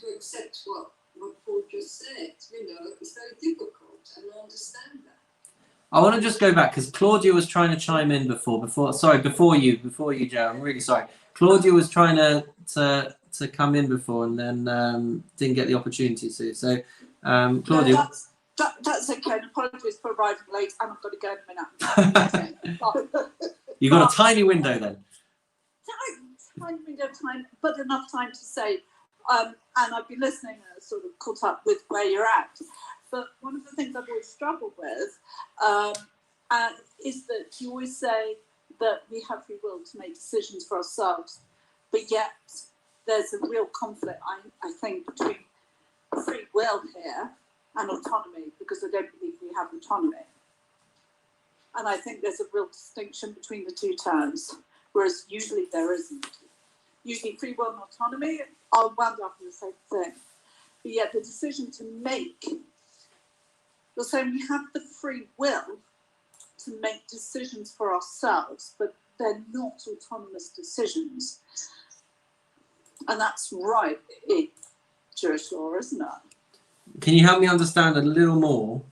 to accept what Paul just said. It's very difficult, and I understand that. I want to just go back because Claudia was trying to chime in before you, Joe. I'm really sorry. Claudia was trying to come in before and then didn't get the opportunity to. So, Claudia. No, that's okay. Apologies for arriving late, and I've got to go in a minute. You've got a tiny window then. Tiny window of time, but enough time to say. And I've been listening and sort of caught up with where you're at. But one of the things I've always struggled with is that you always say that we have free will to make decisions for ourselves, but yet there's a real conflict, I think, between free will here and autonomy, because I don't believe we have autonomy. And I think there's a real distinction between the two terms, whereas usually there isn't. Usually free will and autonomy are wound up in the same thing. But yet the decision to make, you're saying we have the free will to make decisions for ourselves, but they're not autonomous decisions. And that's right in Jewish law, isn't it? Can you help me understand a little more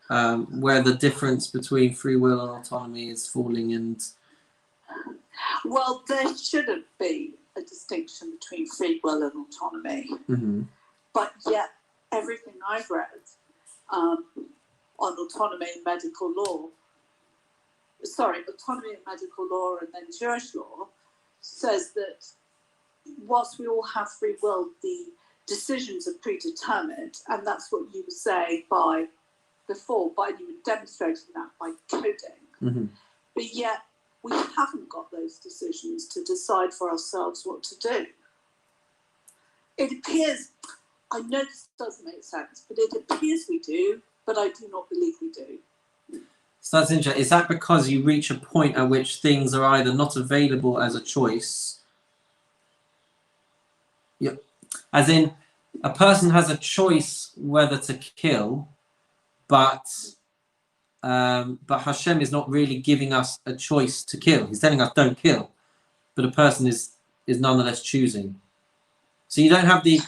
where the difference between free will and autonomy is falling? And well, there shouldn't be a distinction between free will and autonomy. Mm-hmm. But yet everything I've read on autonomy in medical law, autonomy in medical law and then Jewish law, says that whilst we all have free will, the decisions are predetermined, and that's what you were saying before, you were demonstrating that by coding. Mm-hmm. But yet we haven't got those decisions to decide for ourselves what to do. It appears, I know this doesn't make sense, but it appears we do, but I do not believe we do. So that's interesting. Is that because you reach a point at which things are either not available as a choice? Yep. As in, a person has a choice whether to kill, but Hashem is not really giving us a choice to kill. He's telling us don't kill, but a person is nonetheless choosing. So you don't have the.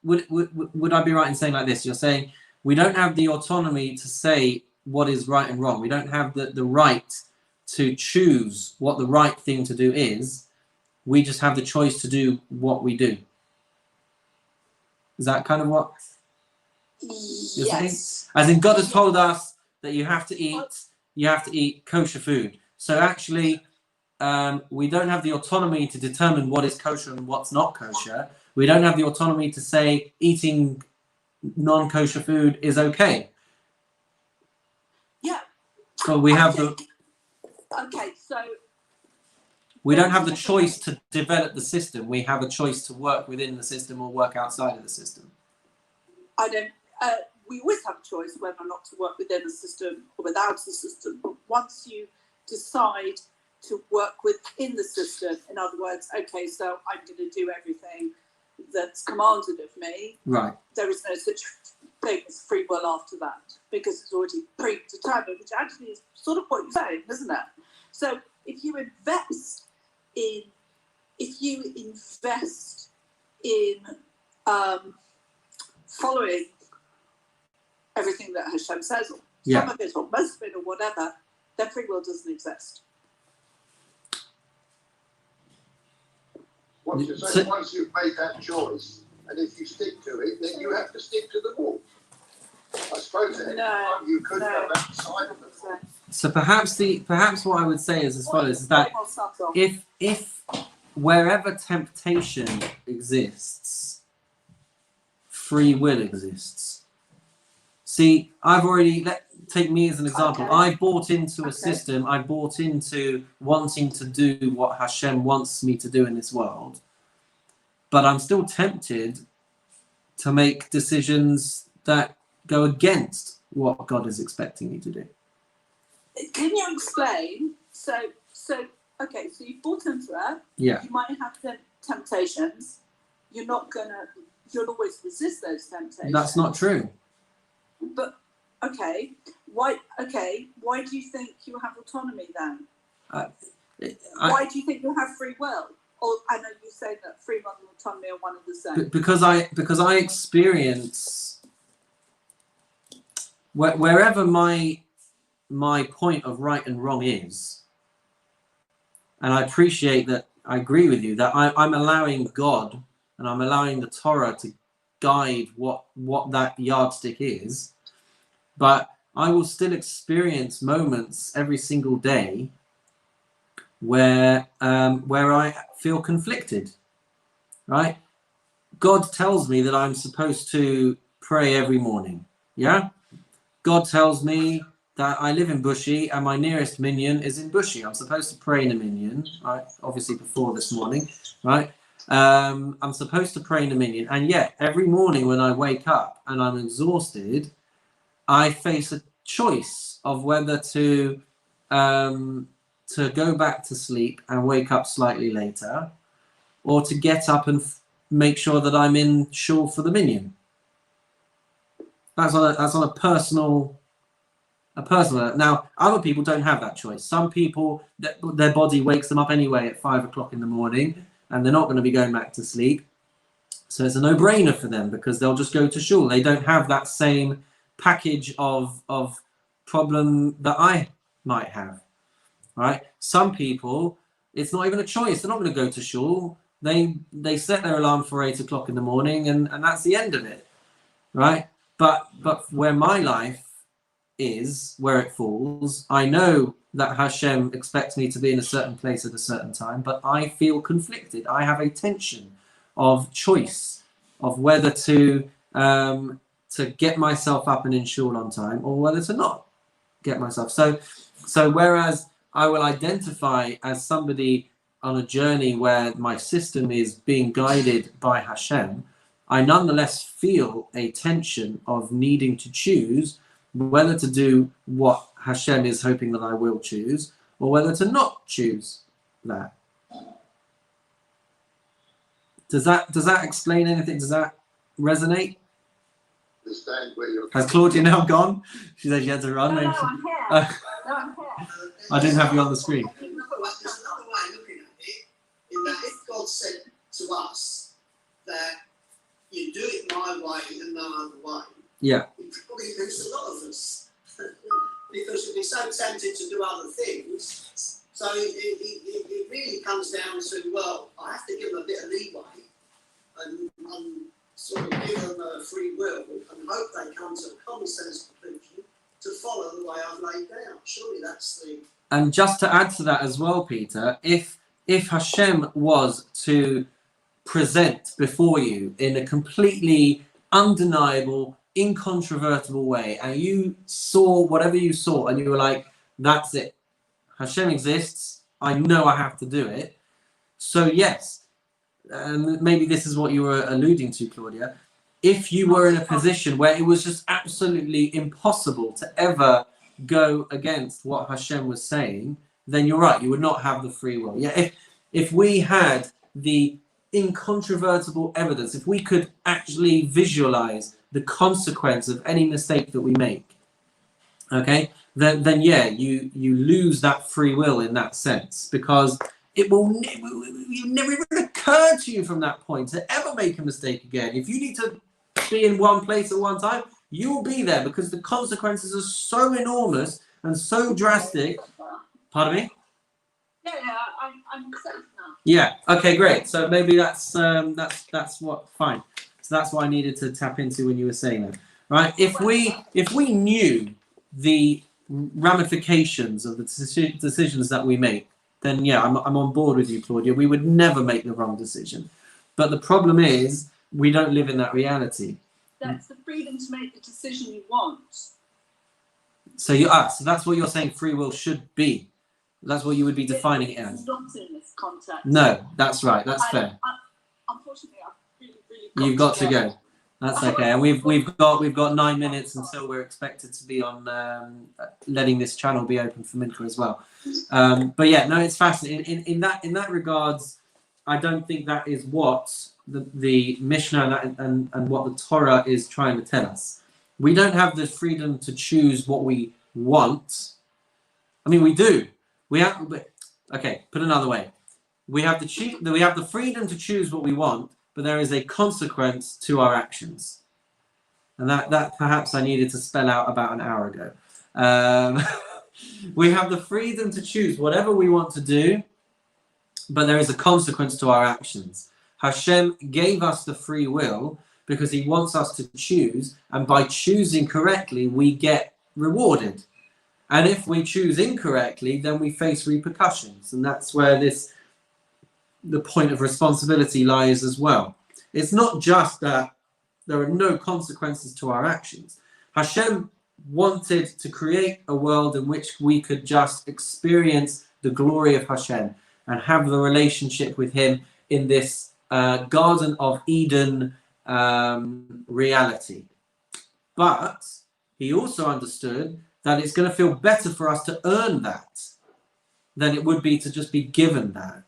Would I be right in saying like this? You're saying we don't have the autonomy to say what is right and wrong. We don't have the right to choose what the right thing to do is. We just have the choice to do what we do. Is that kind of what you're saying? As in, God has told us that you have to eat kosher food. So actually, we don't have the autonomy to determine what is kosher and what's not kosher. We don't have the autonomy to say eating non-kosher food is okay. Yeah. So we have the. Okay, so We don't have the choice to develop the system. We have a choice to work within the system or work outside of the system. I don't. We always have a choice whether or not to work within a system or without the system. But once you decide to work within the system, in other words, okay, so I'm going to do everything that's commanded of me. Right. There is no such thing as free will after that, because it's already predetermined, which actually is sort of what you're saying, isn't it? So if you invest in following everything that Hashem says, or some of it, or most of it, or whatever, then free will doesn't exist. What you say, once you've made that choice, and if you stick to it, then you have to stick to the rule. I suppose at any time you could go outside of the rule. So perhaps what I would say is as follows: is that if wherever temptation exists, free will exists. See, I've already take me as an example. Okay. I bought into a system. I bought into wanting to do what Hashem wants me to do in this world, but I'm still tempted to make decisions that go against what God is expecting me to do. Can you explain? So okay, so you bought into it. Yeah. You might have temptations. You'll always resist those temptations. That's not true. But okay, why do you think you have autonomy then? Why do you think you have free will? Or I know you say that free will and autonomy are one and the same. Because I experience wherever my point of right and wrong is, and I appreciate that. I agree with you that I'm allowing God and I'm allowing the Torah to guide what that yardstick is, but I will still experience moments every single day where I feel conflicted, right? God tells me that I'm supposed to pray every morning, yeah? God tells me that I live in Bushi and my nearest minyan is in Bushi. I'm supposed to pray in a minyan, right? Obviously before this morning, right? I'm supposed to pray in a minyan, and yet every morning when I wake up and I'm exhausted, I face a choice of whether to go back to sleep and wake up slightly later, or to get up and make sure that I'm in shul for the minyan. That's on a personal. Now, other people don't have that choice. Some people, their body wakes them up anyway at 5 o'clock in the morning, and they're not going to be going back to sleep. So it's a no-brainer for them because they'll just go to shul. They don't have that same package of problem that I might have, right? Some people, it's not even a choice. They're not going to go to shul. They set their alarm for 8 o'clock in the morning, and that's the end of it, right? But where my life is, where it falls, I know that Hashem expects me to be in a certain place at a certain time, but I feel conflicted. I have a tension of choice of whether to get myself up and in shul on time, or whether to not get myself. So whereas I will identify as somebody on a journey where my system is being guided by Hashem, I nonetheless feel a tension of needing to choose whether to do what Hashem is hoping that I will choose, or whether to not choose that. Does that explain anything? Does that resonate? Understand where you're Has Claudia now gone? She said she had to run. No, I'm here. No, I'm here. I didn't have you on the screen. There's another way of looking at it, in that if God said to us that you do it my way and no other way, Yeah. it probably lose a lot of us. Because we'd be so tempted to do other things. So it really comes down to, well, I have to give them a bit of leeway and sort of give them a free will and hope they come to a common sense conclusion to follow the way I've laid down. Surely that's the... And just to add to that as well, Peter, if Hashem was to present before you in a completely undeniable, incontrovertible way, and you saw whatever you saw and you were like, that's it, Hashem exists, I know I have to do it. So yes, and maybe this is what you were alluding to, Claudia. If you were in a position where it was just absolutely impossible to ever go against what Hashem was saying, then you're right, you would not have the free will. Yeah, if we had the incontrovertible evidence, if we could actually visualize the consequence of any mistake that we make, okay, then yeah, you lose that free will in that sense, because it will never even occur to you from that point to ever make a mistake again. If you need to be in one place at one time, you will be there, because the consequences are so enormous and so drastic. Pardon me? Yeah, I'm safe now. Yeah. Okay. Great. So maybe that's what. Fine. So that's what I needed to tap into when you were saying that, right? If we knew the ramifications of the decisions that we make, then yeah, I'm on board with you, Claudia. We would never make the wrong decision. But the problem is we don't live in that reality. That's the freedom to make the decision you want. So so that's what you're saying free will should be. That's what you would be defining it as. Not in this context. No, that's right. That's fair. Unfortunately, I've really You've got to go. That's okay. And we've got 9 minutes until we're expected to be on letting this channel be open for Minka as well. But yeah, no, it's fascinating. In that regards, I don't think that is what the Mishnah and what the Torah is trying to tell us. We don't have the freedom to choose what we want. I mean, we do. We have. Okay, put another way. We have the freedom to choose what we want, but there is a consequence to our actions, and that perhaps I needed to spell out about an hour ago. We have the freedom to choose whatever we want to do, but there is a consequence to our actions. Hashem gave us the free will because he wants us to choose, and by choosing correctly, we get rewarded. And if we choose incorrectly, then we face repercussions, and that's where the point of responsibility lies as well. It's not just that there are no consequences to our actions. Hashem wanted to create a world in which we could just experience the glory of Hashem and have the relationship with him in this Garden of Eden reality. But he also understood that it's going to feel better for us to earn that than it would be to just be given that,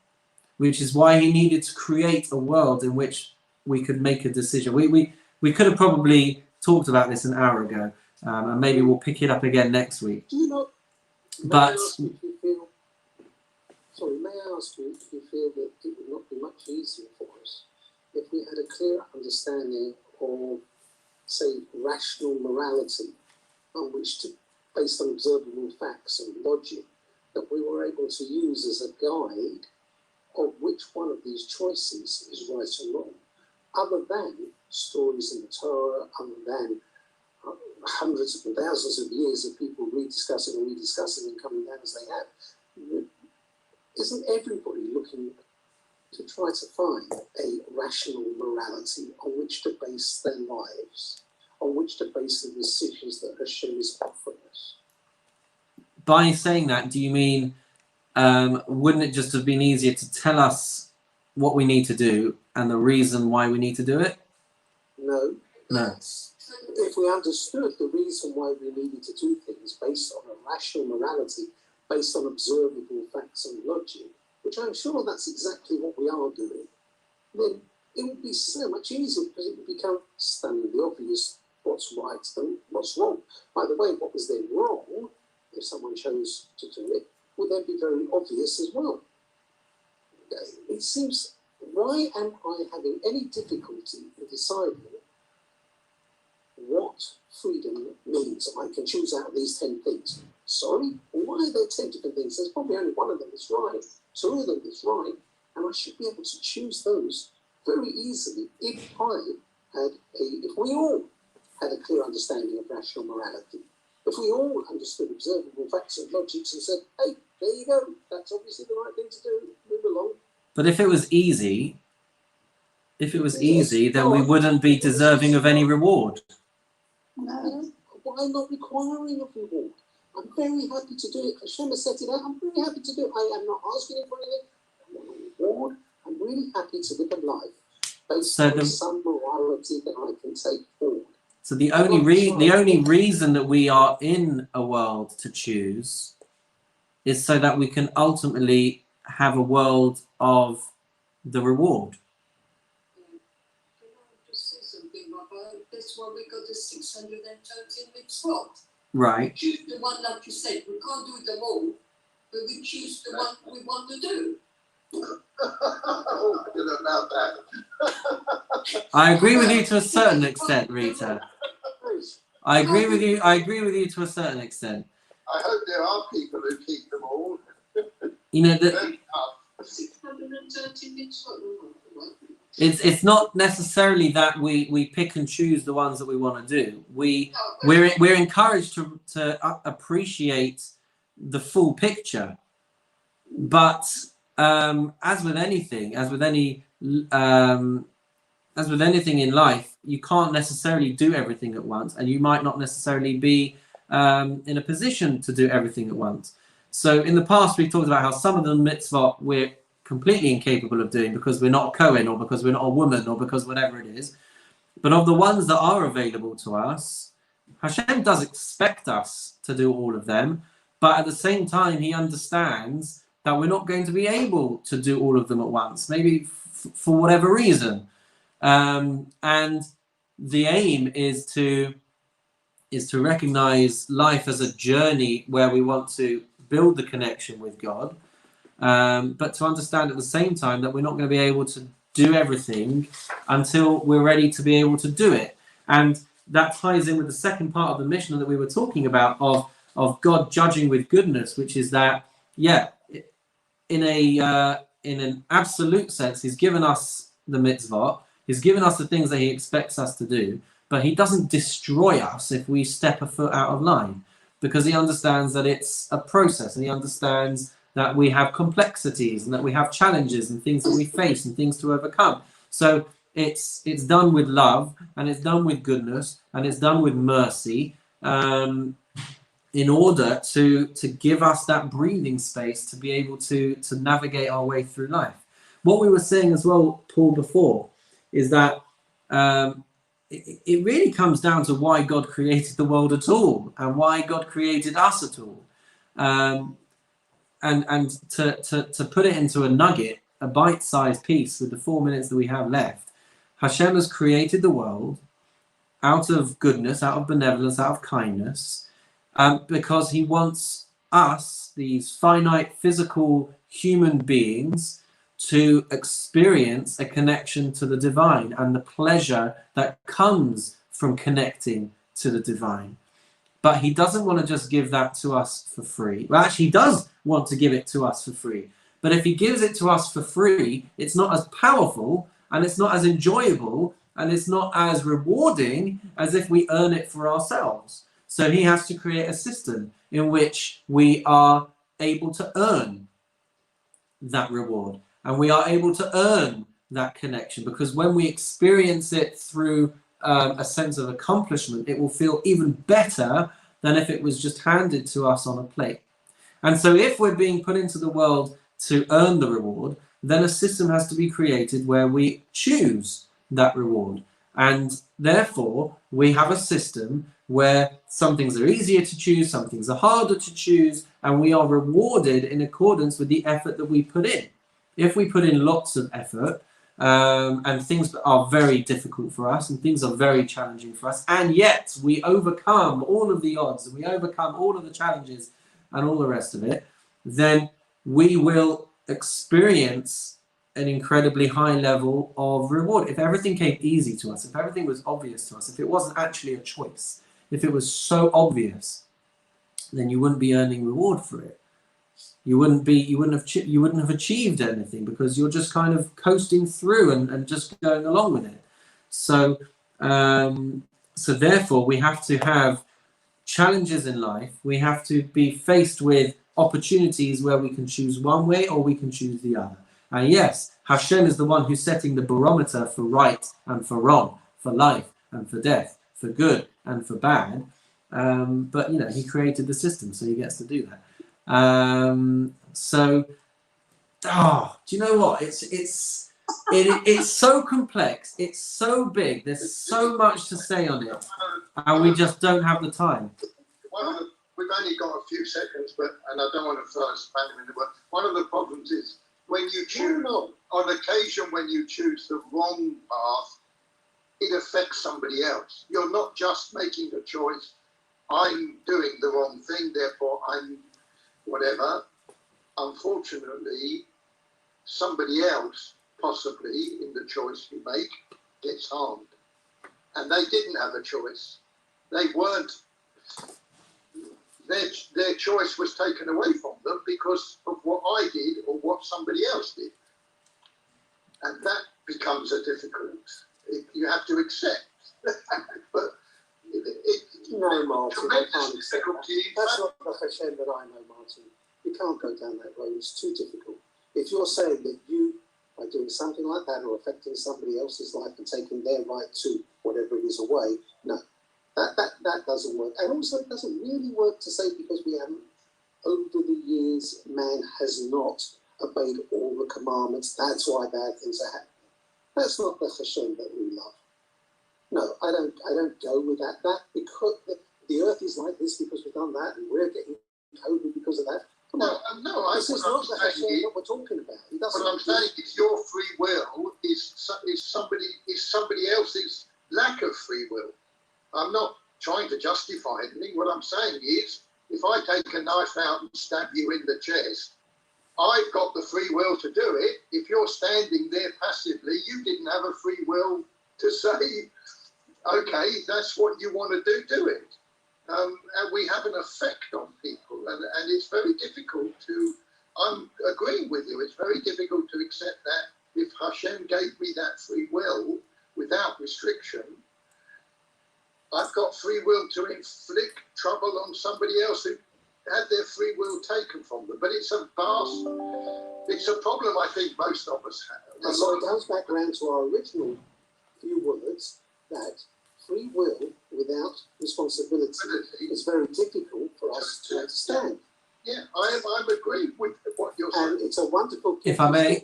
which is why he needed to create a world in which we could make a decision. We could have probably talked about this an hour ago, and maybe we'll pick it up again next week. Do you know? But may I ask you if you feel that it would not be much easier for us if we had a clear understanding of, say, rational morality, on which to, based on observable facts and logic, that we were able to use as a guide of which one of these choices is right or wrong, other than stories in the Torah, other than hundreds and thousands of years of people rediscussing and coming down as they have. Isn't everybody looking to try to find a rational morality on which to base their lives, on which to base the decisions that Hashem is offering us? by saying that, do you mean wouldn't it just have been easier to tell us what we need to do and the reason why we need to do it? No. No. If we understood the reason why we needed to do things based on a rational morality, based on observable facts and logic, which I'm sure that's exactly what we are doing, then it would be so much easier because it would become stunningly obvious what's right and what's wrong. By the way, what was then wrong, if someone chose to do it, would then be very obvious as well. It seems, why am I having any difficulty in deciding what freedom means? I can choose out these 10 things. Sorry, why are there 10 different things? There's probably only one of them that's right, 2 of them that's right, and I should be able to choose those very easily if we all had a clear understanding of rational morality. If we all understood observable facts and logics and said, hey, there you go, that's obviously the right thing to do, move along. But if it was easy, then we wouldn't be deserving of any reward. No. Why not requiring a reward? I'm very happy to do it. Hashem has set it out. I'm very happy to do it. I am not asking him for anything. I want a reward. I'm really happy to live a life based on some morality that I can take forward. So the only reason that we are in a world to choose is so that we can ultimately have a world of the reward. Can I just say something, Rabbi? That's why we got the 613 mitzvot. Right. We choose the one, like you said, we can't do them all, but we choose the one we want to do. Oh, I don't know about that. I agree with you to a certain extent, Rita. I agree with you to a certain extent. I hope there are people who keep them all. You know that 613 mitzvot. it's not necessarily that we pick and choose the ones that we want to do. We're encouraged to appreciate the full picture, but as with anything in life, you can't necessarily do everything at once, and you might not necessarily be in a position to do everything at once. So in the past, we talked about how some of the mitzvot we're completely incapable of doing because we're not a Kohen, or because we're not a woman, or because whatever it is. But of the ones that are available to us, Hashem does expect us to do all of them, but at the same time, he understands that we're not going to be able to do all of them at once, maybe for whatever reason. And the aim is to recognize life as a journey where we want to build the connection with God, but to understand at the same time that we're not going to be able to do everything until we're ready to be able to do it. And that ties in with the second part of the mission that we were talking about of God judging with goodness, which is that, in an absolute sense, he's given us the mitzvot, he's given us the things that he expects us to do, but he doesn't destroy us if we step a foot out of line, because he understands that it's a process, and he understands that we have complexities and that we have challenges and things that we face and things to overcome. So it's done with love, and it's done with goodness, and it's done with mercy, in order to give us that breathing space to be able to navigate our way through life. What we were saying as well, Paul, before, is that it really comes down to why God created the world at all, and why God created us at all. And to put it into a nugget, a bite-sized piece with the 4 minutes that we have left, Hashem has created the world out of goodness, out of benevolence, out of kindness, because he wants us, these finite physical human beings, to experience a connection to the divine and the pleasure that comes from connecting to the divine. But he doesn't want to just give that to us for free. Well, actually, he does want to give it to us for free. But if he gives it to us for free, it's not as powerful, and it's not as enjoyable, and it's not as rewarding as if we earn it for ourselves. So he has to create a system in which we are able to earn that reward, and we are able to earn that connection, because when we experience it through a sense of accomplishment, it will feel even better than if it was just handed to us on a plate. And so if we're being put into the world to earn the reward, then a system has to be created where we choose that reward. And therefore, we have a system where some things are easier to choose, some things are harder to choose, and we are rewarded in accordance with the effort that we put in. If we put in lots of effort, and things are very difficult for us, and things are very challenging for us, and yet we overcome all of the odds, and we overcome all of the challenges and all the rest of it, then we will experience an incredibly high level of reward. If everything came easy to us, if everything was obvious to us, if it wasn't actually a choice, if it was so obvious, then you wouldn't be earning reward for it. You wouldn't have achieved anything, because you're just kind of coasting through and just going along with it. So therefore, we have to have challenges in life. We have to be faced with opportunities where we can choose one way or we can choose the other. And yes, Hashem is the one who's setting the barometer for right and for wrong, for life and for death, for good and for bad. But you know, he created the system, so he gets to do that. Do you know what? It's so complex. It's so big. There's so much to say on it, and we just don't have the time. We've only got a few seconds, and I don't want to throw a spanner in the works. One of the problems is when you choose, on occasion, when you choose the wrong path, it affects somebody else. You're not just making a choice. I'm doing the wrong thing, therefore I'm whatever. Unfortunately, somebody else, possibly in the choice you make, gets harmed. And they didn't have a choice. They weren't, their choice was taken away from them because of what I did or what somebody else did. And that becomes a difficult, you have to accept. But no, Martin, tremendous difficulty. That's not the Hashem that I know, Martin. You can't go down that road. It's too difficult. If you're saying that you, by doing something like that or affecting somebody else's life and taking their right to whatever it is away, no, that doesn't work. And also, it doesn't really work to say because we haven't, over the years, man has not obeyed all the commandments. That's why bad things are happening. That's not the Hashem that we love. No, I don't go with that. That because the earth is like this because we've done that, and we're getting COVID because of that. This is not the Hashem that we're talking about. What I'm saying is your free will is somebody else's lack of free will. I'm not trying to justify anything. What I'm saying is, if I take a knife out and stab you in the chest, I've got the free will to do it. If you're standing there passively, you didn't have a free will to say, okay, that's what you want to do it. And we have an effect on people, and it's very difficult to, I'm agreeing with you, it's very difficult to accept that if Hashem gave me that free will without restriction, I've got free will to inflict trouble on somebody else who had their free will taken from them. But it's a problem I think most of us have. And so it comes back around to our original few words that free will without responsibility is very difficult for us to understand. Yeah, I'm agreeing with what you're saying. And it's a wonderful If I may,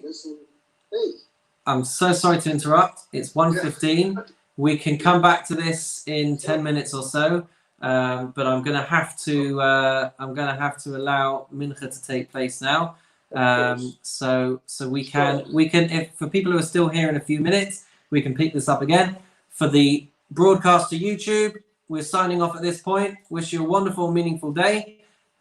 I'm so sorry to interrupt. It's 1:15. Yeah. We can come back to this in 10 minutes or so, but I'm going to have to allow Mincha to take place now. So we can if for people who are still here in a few minutes, we can pick this up again. For the broadcast to YouTube, we're signing off at this point. Wish you a wonderful, meaningful day.